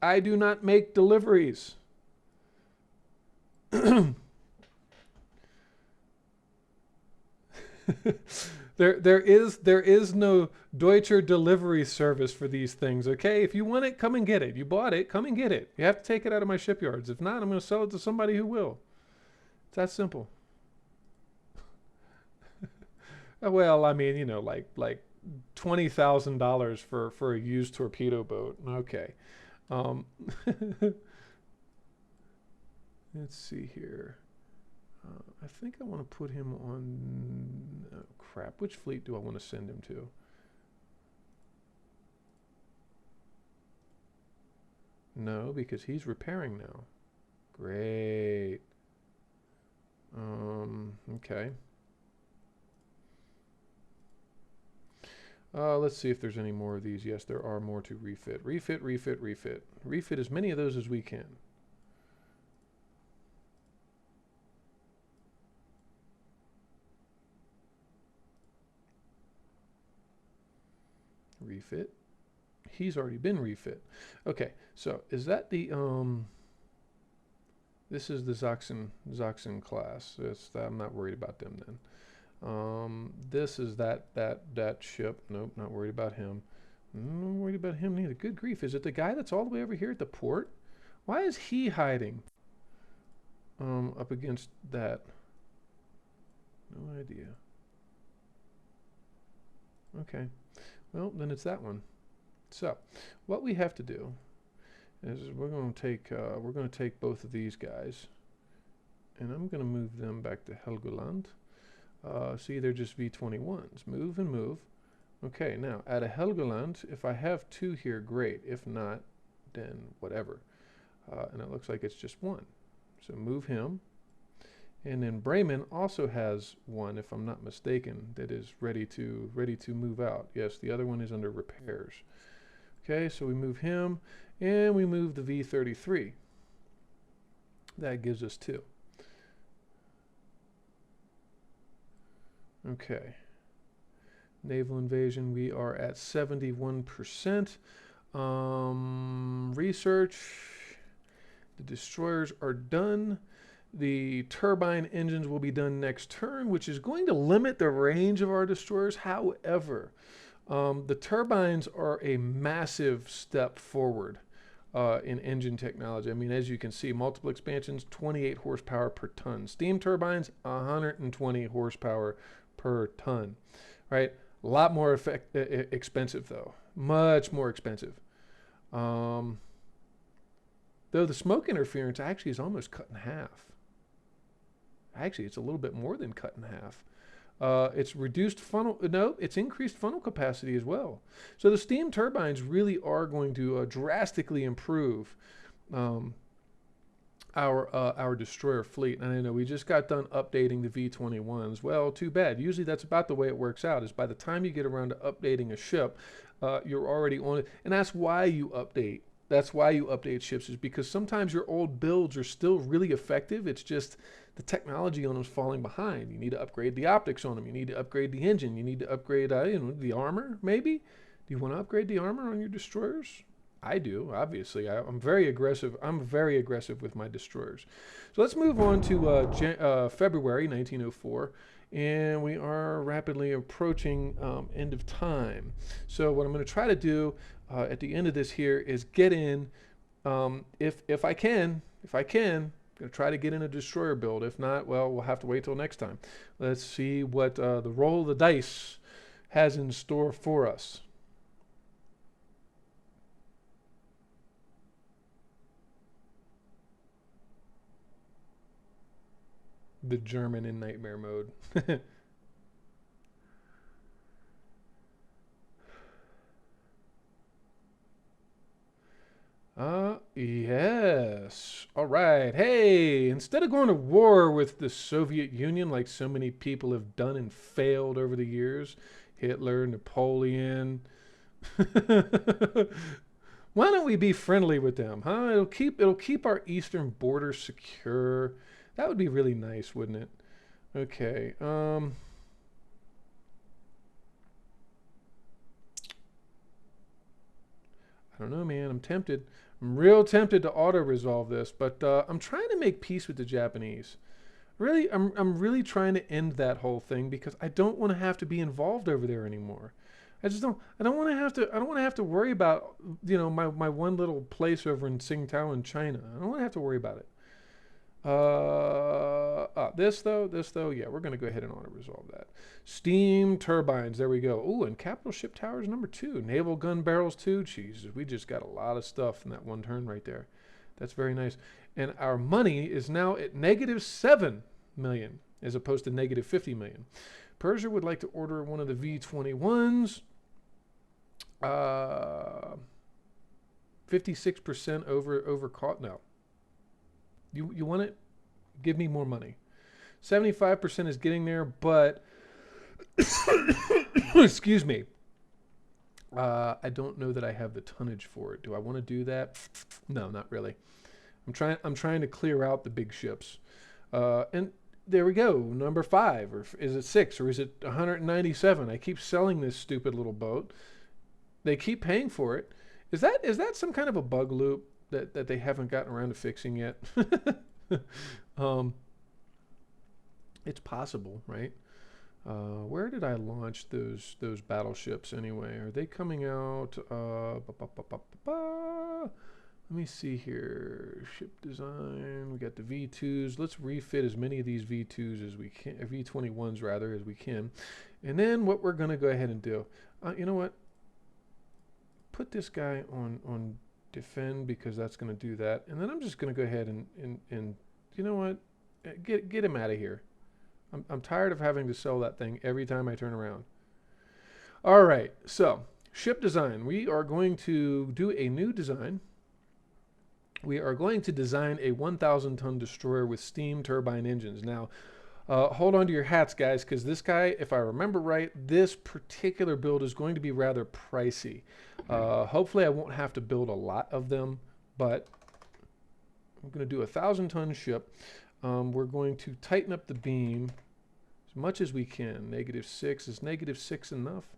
I do not make deliveries. there is no Deutscher delivery service for these things. Okay, if you want it, come and get it. You bought it, come and get it. You have to take it out of my shipyards. If not, I'm going to sell it to somebody who will. It's that simple. Well, I mean, like $20,000 for a used torpedo boat. Okay. Um, let's see here. I think I want to put him on. Oh, crap. Which fleet do I want to send him to? No, because he's repairing now. Great. Okay. Let's see if there's any more of these. Yes, there are more to refit. Refit, refit, refit. Refit as many of those as we can. Refit. He's already been refit. Okay, so is that the this is the Zaxxon class. I'm not worried about them then. This is that ship. Nope, not worried about him. I'm not worried about him neither. Good grief, is it the guy that's all the way over here at the port? Why is he hiding up against that? No idea. Okay, well then it's that one. So, what we have to do is we're going to take both of these guys, and I'm going to move them back to Helgoland. See, they're just V21s. Move and move. Okay, now at a Helgoland, if I have 2 here, great. If not, then whatever. And it looks like it's just 1. So move him. And then Bremen also has 1, if I'm not mistaken, that is ready to move out. Yes, the other one is under repairs. Okay, so we move him, and we move the V33. That gives us 2. Okay. Naval invasion, we are at 71%. Research, the destroyers are done. The turbine engines will be done next turn, which is going to limit the range of our destroyers. However, the turbines are a massive step forward in engine technology. I mean, as you can see, multiple expansions, 28 horsepower per ton. Steam turbines, 120 horsepower per ton, right? A lot more expensive, though. Much more expensive. Though the smoke interference actually is almost cut in half. Actually, it's a little bit more than cut in half. It's reduced funnel, no, it's increased funnel capacity as well. So the steam turbines really are going to drastically improve our destroyer fleet. And I know we just got done updating the V21s. Well, too bad. Usually that's about the way it works out, is by the time you get around to updating a ship, you're already on it. And that's why you update. That's why you update ships, is because sometimes your old builds are still really effective. It's just the technology on them is falling behind. You need to upgrade the optics on them. You need to upgrade the engine. You need to upgrade, the armor, maybe? Do you want to upgrade the armor on your destroyers? I do, obviously. I'm very aggressive. I'm very aggressive with my destroyers. So let's move on to February 1904. And we are rapidly approaching end of time. So what I'm going to try to do at the end of this here is get in, if I can, I'm going to try to get in a destroyer build. If not, well, we'll have to wait till next time. Let's see what the roll of the dice has in store for us. The German in nightmare mode. Yes. All right. Hey, instead of going to war with the Soviet Union like so many people have done and failed over the years, Hitler, Napoleon, why don't we be friendly with them, huh? It'll keep our eastern border secure. That would be really nice, wouldn't it? Okay. I don't know, man. I'm tempted. I'm real tempted to auto resolve this, but I'm trying to make peace with the Japanese. Really, I'm really trying to end that whole thing because I don't want to have to be involved over there anymore. I just don't. I don't want to have to. I don't want to have to worry about my one little place over in Tsingtao in China. I don't want to have to worry about it. This though, yeah, we're gonna go ahead and auto resolve that. Steam turbines, there we go. Ooh, and capital ship towers number 2. Naval gun barrels 2. Jesus, we just got a lot of stuff in that one turn right there. That's very nice. And our money is now at -7 million as opposed to -50 million. Persia would like to order one of the V-21s. 56% over cost. No. You want it? Give me more money. 75% is getting there, but excuse me. I don't know that I have the tonnage for it. Do I want to do that? No, not really. I'm trying to clear out the big ships. And there we go. Number 5, or is it 6, or is it 197? I keep selling this stupid little boat. They keep paying for it. Is that some kind of a bug loop that they haven't gotten around to fixing yet? It's possible, right? Where did I launch those battleships anyway? Are they coming out? Let me see here. Ship design. We got the V2s. Let's refit as many of these V2s as we can, V21s rather, as we can. And then what we're going to go ahead and do, you know what? Put this guy on defend because that's going to do that. And then I'm just going to go ahead and you know what? Get him out of here. I'm tired of having to sell that thing every time I turn around. All right, so ship design. We are going to do a new design. We are going to design a 1,000-ton destroyer with steam turbine engines. Now, hold on to your hats, guys, because this guy, if I remember right, this particular build is going to be rather pricey. Hopefully, I won't have to build a lot of them, but I'm going to do a 1,000-ton ship. We're going to tighten up the beam as much as we can. -6. Is -6 enough?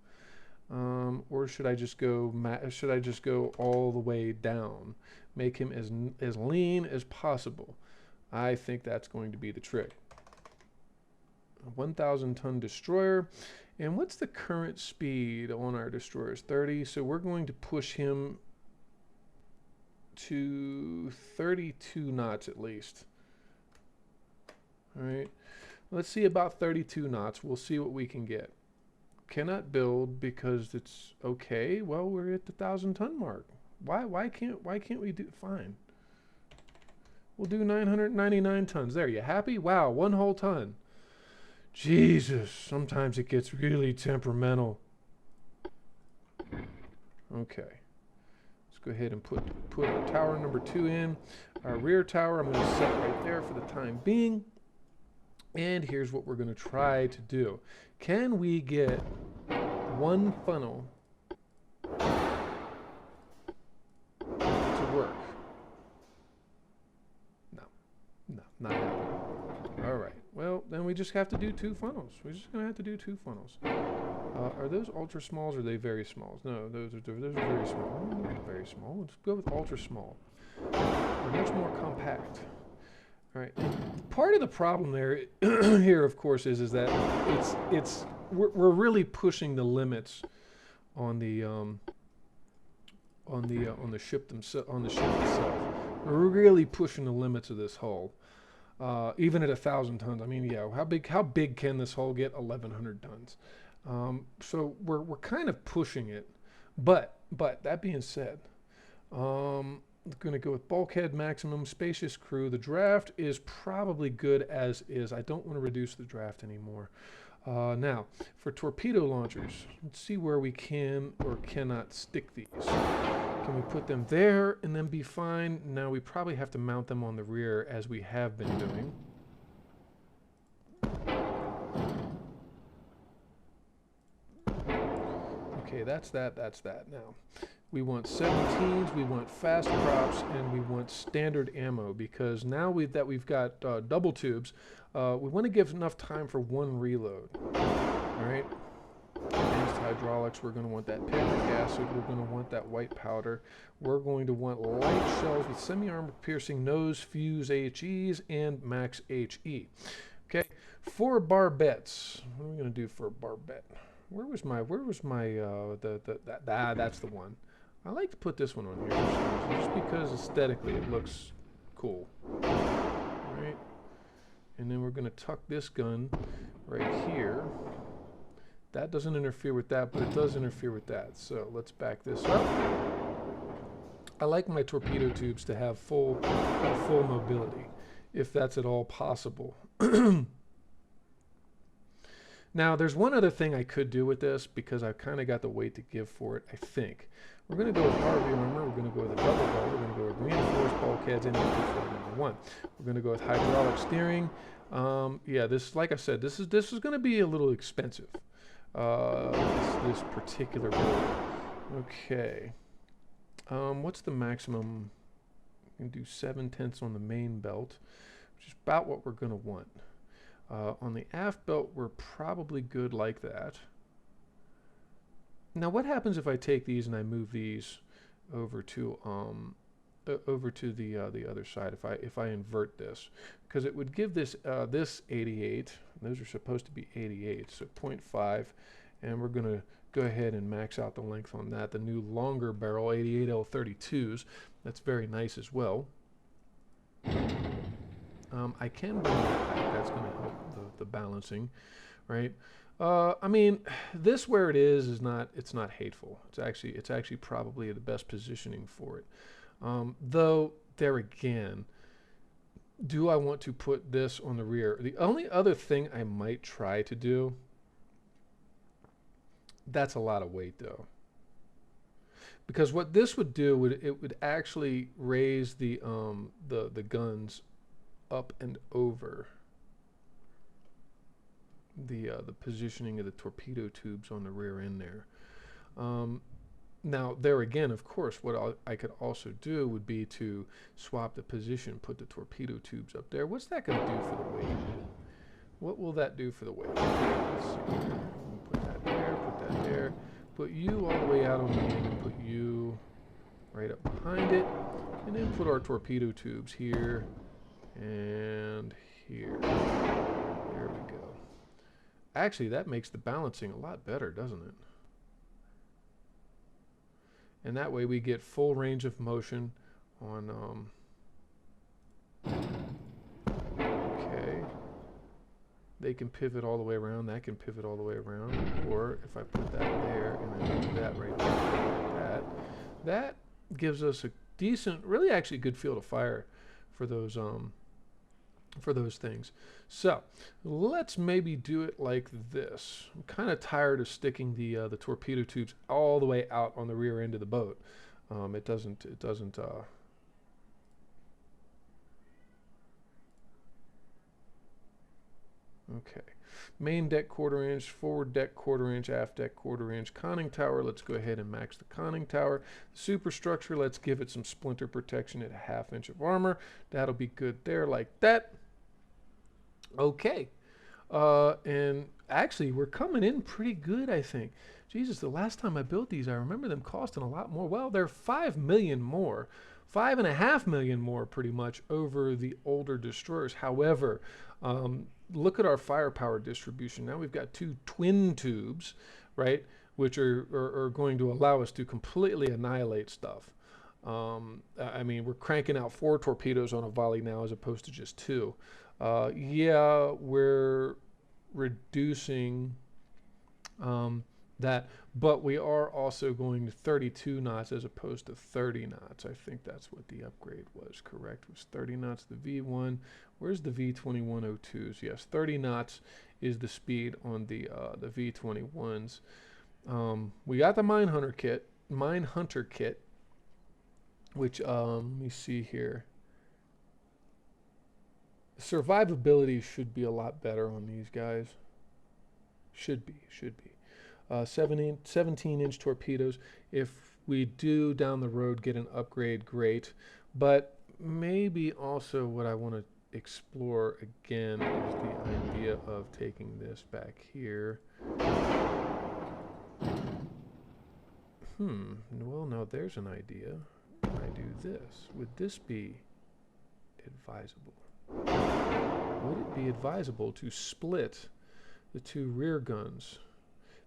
Or should I just go all the way down? Make him as lean as possible. I think that's going to be the trick. A 1,000-ton destroyer. And what's the current speed on our destroyers? 30. So we're going to push him to 32 knots at least. All right. Let's see about 32 knots. We'll see what we can get. Cannot build because it's okay. Well, we're at the 1,000-ton mark. Why can't we do fine? We'll do 999 tons. There, you happy? Wow, 1 whole ton. Jesus, sometimes it gets really temperamental. Okay. Let's go ahead and put our tower number 2 in. Our rear tower I'm going to set right there for the time being. And here's what we're going to try to do. Can we get 1 funnel to work? No, not happening. All right. Well, then we just have to do 2 funnels. We're just going to have to do 2 funnels. Are those ultra smalls or are they very smalls? No, those are very small. Very small. Let's go with ultra small. They're much more compact. All right. Part of the problem there here, of course, is that we're really pushing the limits on the ship itself. We're really pushing the limits of this hull. Even at 1,000 tons. I mean, yeah, how big can this hull get? 1,100 tons. So we're kind of pushing it. But that being said, I'm going to go with bulkhead maximum, spacious crew. The draft is probably good as is. I don't want to reduce the draft anymore. Now, for torpedo launchers, let's see where we can or cannot stick these. Can we put them there and then be fine? Now we probably have to mount them on the rear as we have been doing. Okay, that's that. Now, we want 17s, we want fast props, and we want standard ammo, because now that we've got double tubes, we want to give enough time for one reload. All right. Advanced hydraulics, we're going to want that picric acid, we're going to want that white powder, we're going to want light shells with semi-armor piercing nose fuse HEs and max HE. Okay, for barbettes, what are we going to do for a barbette? Where was my that's the one. I like to put this one on here just because aesthetically it looks cool. All right, and then we're going to tuck this gun right here. That doesn't interfere with that, but it does interfere with that. So let's back this up. I like my torpedo tubes to have full mobility, if that's at all possible. Now, there's one other thing I could do with this, because I've kind of got the weight to give for it, I think. We're going to go with Harvey armor, we're going to go with a double hull, we're going to go with reinforced bulkheads, and number 1. We're going to go with hydraulic steering. Yeah, this, like I said, this is going to be a little expensive. This particular build. Okay. What's the maximum? We can do 7/10 on the main belt, which is about what we're going to want. On the aft belt, we're probably good like that. Now, what happens if I take these and I move these over to the other side? If I invert this, because it would give this this 88. Those are supposed to be 88, so 0.5, and we're going to go ahead and max out the length on that. The new longer barrel 88L32s. That's very nice as well. I can bring that back. That's going to help the balancing, right? I mean, this where it is not, it's not hateful. It's actually probably the best positioning for it. Though there again, do I want to put this on the rear? The only other thing I might try to do, that's a lot of weight though. Because what this would do it would actually raise the guns up and over the positioning of the torpedo tubes on the rear end there. Now, there again, of course, what I could also do would be to swap the position, put the torpedo tubes up there. What's that going to do for the weight? What will that do for the weight? Let's see. Put that there, put you all the way out on the end, and put you right up behind it, and then put our torpedo tubes here and here. There we go. Actually, that makes the balancing a lot better, doesn't it? And that way we get full range of motion on, okay. They can pivot all the way around, that can pivot all the way around. Or if I put that there and then do that right there, like that gives us a decent, really actually good field of fire for those things. So let's maybe do it like this. I'm kind of tired of sticking the torpedo tubes all the way out on the rear end of the boat. It doesn't okay. Main deck 1/4 inch, forward deck 1/4 inch, aft deck 1/4 inch. Conning tower, let's go ahead and max the conning tower. Superstructure, let's give it some splinter protection at 1/2 inch of armor. That'll be good there like that. Okay. And actually, we're coming in pretty good, I think. Jesus, the last time I built these, I remember them costing a lot more. Well, they're 5 million more. 5.5 million more pretty much over the older destroyers. However, look at our firepower distribution. Now we've got 2 twin tubes, right, which are going to allow us to completely annihilate stuff. I mean, we're cranking out 4 torpedoes on a volley now as opposed to just 2. Yeah, we're reducing that, but we are also going to 32 knots as opposed to 30 knots. I think that's what the upgrade was, correct? It was 30 knots, the V1. Where's the V2102s? Yes, 30 knots is the speed on the V21s. We got the Mine Hunter kit, which let me see here. Survivability should be a lot better on these guys. Should be. 17-inch torpedoes. If we do down the road get an upgrade, great. But maybe also what I want to explore again is the idea of taking this back here. Well, now there's an idea. I do this. Would this be advisable? Would it be advisable to split the two rear guns?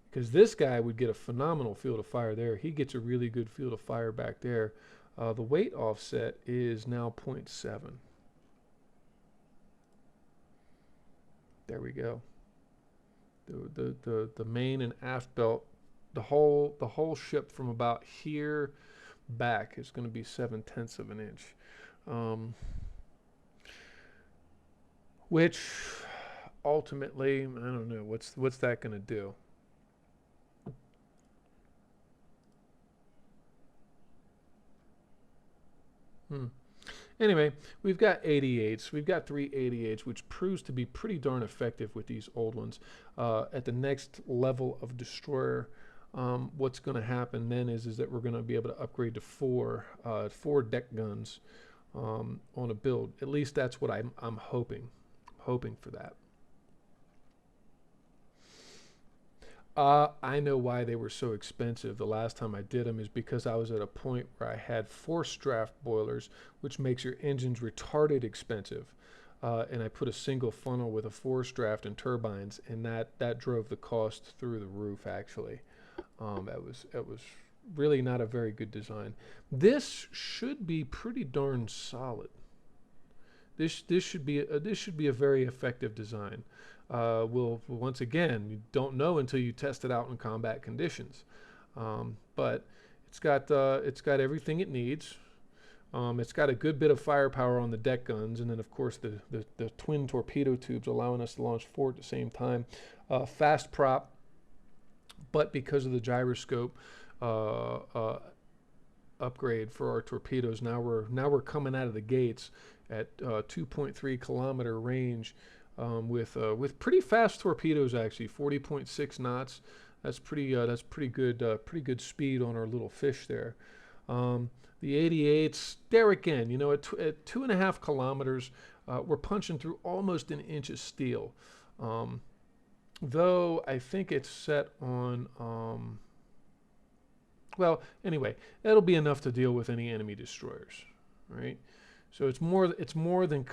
Because this guy would get a phenomenal field of fire there. He gets a really good field of fire back there. The weight offset is now 0.7. There we go. The main and aft belt, the whole ship from about here back is going to be 7/10 of an inch, which ultimately, I don't know, what's that going to do? Anyway, we've got 88s. We've got 3 88s, which proves to be pretty darn effective with these old ones. At the next level of destroyer, what's going to happen then is that we're going to be able to upgrade to four deck guns on a build. At least that's what I'm hoping for that. I know why they were so expensive the last time I did them is because I was at a point where I had forced draft boilers, which makes your engines retarded expensive. And I put a single funnel with a forced draft and turbines, and that drove the cost through the roof, actually. It was really not a very good design. This should be pretty darn solid. This should be a very effective design. Once again, you don't know until you test it out in combat conditions. But it's got everything it needs. It's got a good bit of firepower on the deck guns, and then of course the twin torpedo tubes allowing us to launch 4 at the same time. Fast prop, but because of the gyroscope upgrade for our torpedoes, now we're coming out of the gates at 2.3 kilometer range. With pretty fast torpedoes, actually 40.6 knots. That's pretty good speed on our little fish there. The 88s, there again, at 2.5 kilometers, we're punching through almost an inch of steel. Though I think it's set on. Well, anyway, that'll be enough to deal with any enemy destroyers, right? So it's more than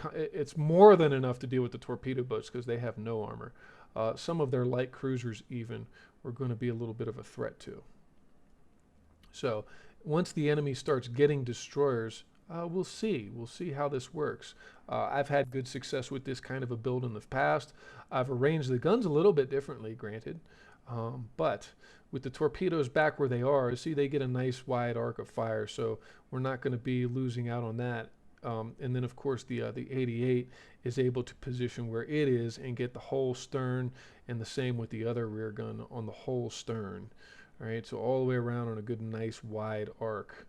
enough to deal with the torpedo boats because they have no armor. Some of their light cruisers even were going to be a little bit of a threat too. So once the enemy starts getting destroyers, we'll see how this works. I've had good success with this kind of a build in the past. I've arranged the guns a little bit differently, granted, but with the torpedoes back where they are, see, they get a nice wide arc of fire, so we're not going to be losing out on that. And then, of course, the 88 is able to position where it is and get the whole stern, and the same with the other rear gun on the whole stern. All right, so all the way around on a good, nice, wide arc.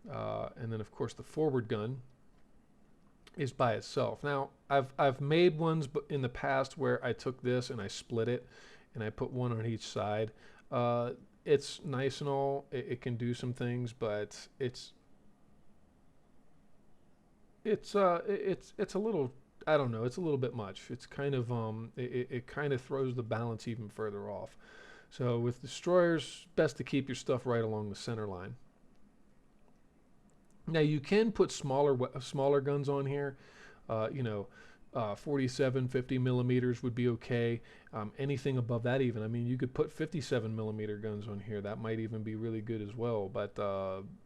And then, of course, the forward gun is by itself. Now, I've made ones in the past where I took this and I split it, and I put one on each side. It's nice and all. It can do some things, but it's a little, I don't know, it's a little bit much. It's kind of it kind of throws the balance even further off. So with destroyers, best to keep your stuff right along the center line. Now you can put smaller guns on here. 47, 50 millimeters would be okay. Anything above that, even, I mean, you could put 57 millimeter guns on here. That might even be really good as well. But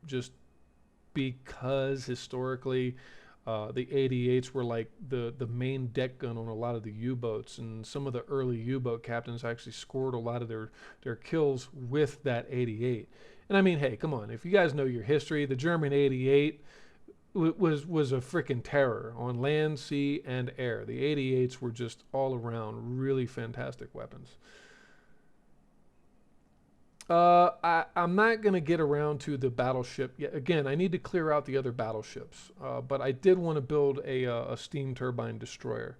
just because historically the 88s were like the main deck gun on a lot of the U-boats, and some of the early U-boat captains actually scored a lot of their kills with that 88. And I mean, hey, come on, if you guys know your history, the German 88 was a freaking terror on land, sea, and air. The 88s were just all around really fantastic weapons. I'm not going to get around to the battleship yet. Again, I need to clear out the other battleships. But I did want to build a steam turbine destroyer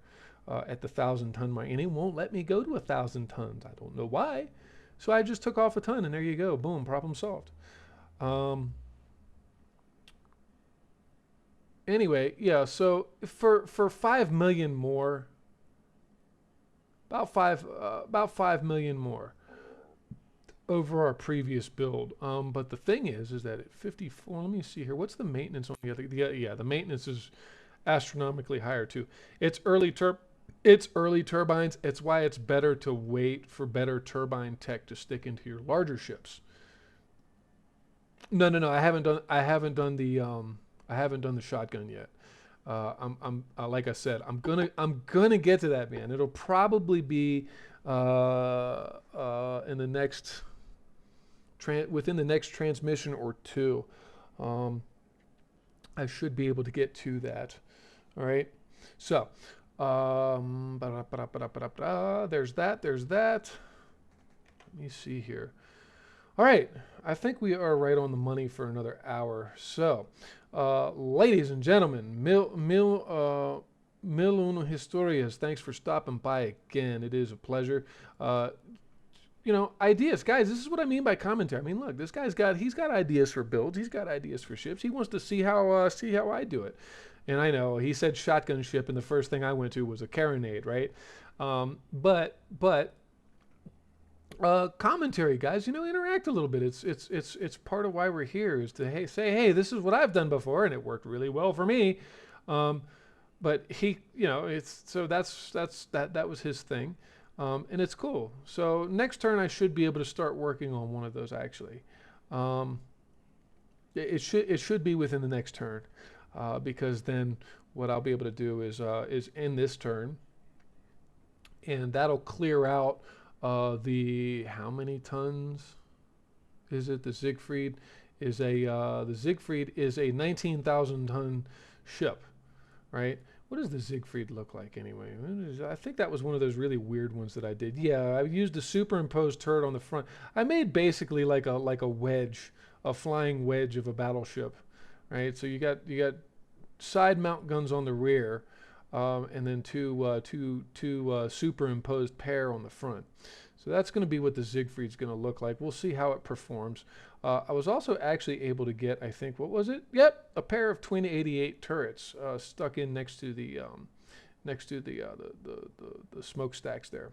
at the 1,000 ton mark, and it won't let me go to 1,000 tons. I don't know why. So I just took off a ton, and there you go. Boom, problem solved. Um, anyway, yeah. So for 5 million more, about 5 million more over our previous build. But the thing is that at 54, let me see here. What's the maintenance on the other? Yeah, the maintenance is astronomically higher too. It's early turb. It's early turbines. It's why it's better to wait for better turbine tech to stick into your larger ships. No, no, no. I haven't done the shotgun yet. Like I said, I'm gonna get to that, man. It'll probably be in the next within the next transmission or two. Um, I should be able to get to that. All right. So, there's that. There's that. Let me see here. All right. I think we are right on the money for another hour. So, ladies and gentlemen, Mil Uno Historias, thanks for stopping by again. It is a pleasure. Ideas, guys. This is what I mean by commentary. I mean, look, he's got ideas for builds. He's got ideas for ships. He wants to see how I do it. And I know he said shotgun ship, and the first thing I went to was a carronade, right? But commentary, guys. Interact a little bit. It's part of why we're here is to say, hey, this is what I've done before, and it worked really well for me. But he, it's so that was his thing. And it's cool. So next turn I should be able to start working on one of those actually. Um, it should be within the next turn, because then what I'll be able to do is end this turn, and that'll clear out the how many tons is it? The Siegfried is a 19,000 ton ship, right? What does the Siegfried look like anyway? I think that was one of those really weird ones that I did. Yeah, I used a superimposed turret on the front. I made basically like a wedge, a flying wedge of a battleship, right? So you got side mount guns on the rear, and then two superimposed pair on the front. So that's going to be what the Siegfried's going to look like. We'll see how it performs. I was also actually able to get, I think, what was it? Yep, a pair of twin 88 turrets stuck in next to the smokestacks there.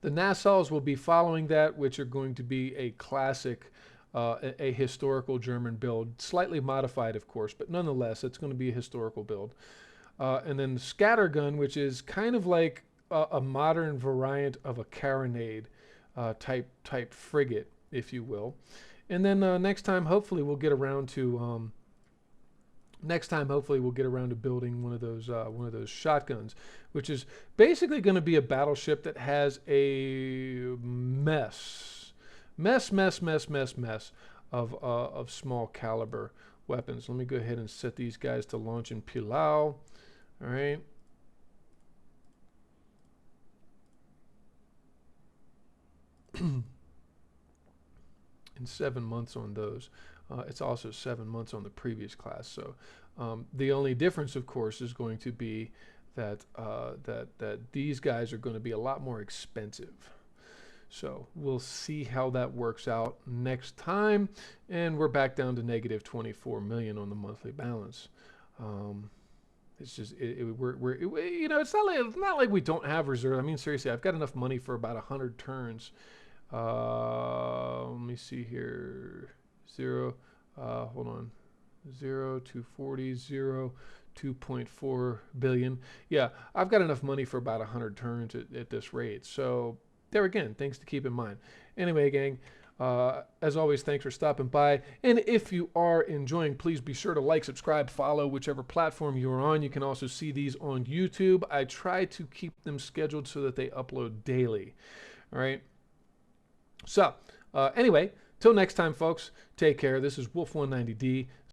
The Nassaus will be following that, which are going to be a classic, a historical German build, slightly modified, of course, but nonetheless, it's going to be a historical build. And then the Scattergun, which is kind of like a modern variant of a carronade type frigate, if you will. And then next time, hopefully, we'll get around to building one of those shotguns, which is basically going to be a battleship that has a mess of small caliber weapons. Let me go ahead and set these guys to launch in Pilau. All right. And 7 months on those. It's also 7 months on the previous class. So the only difference, of course, is going to be that that these guys are going to be a lot more expensive. So we'll see how that works out next time, and we're back down to negative 24 million on the monthly balance. It's just it's not like we don't have reserve. I mean, seriously, I've got enough money for about 100 turns. Let me see here. Hold on. 240, 2.4 billion. Yeah, I've got enough money for about 100 turns at this rate. So there again, things to keep in mind. Anyway, gang, as always, thanks for stopping by. And if you are enjoying, please be sure to like, subscribe, follow whichever platform you are on. You can also see these on YouTube. I try to keep them scheduled so that they upload daily. All right. So, anyway, till next time, folks, take care. This is Wolf190D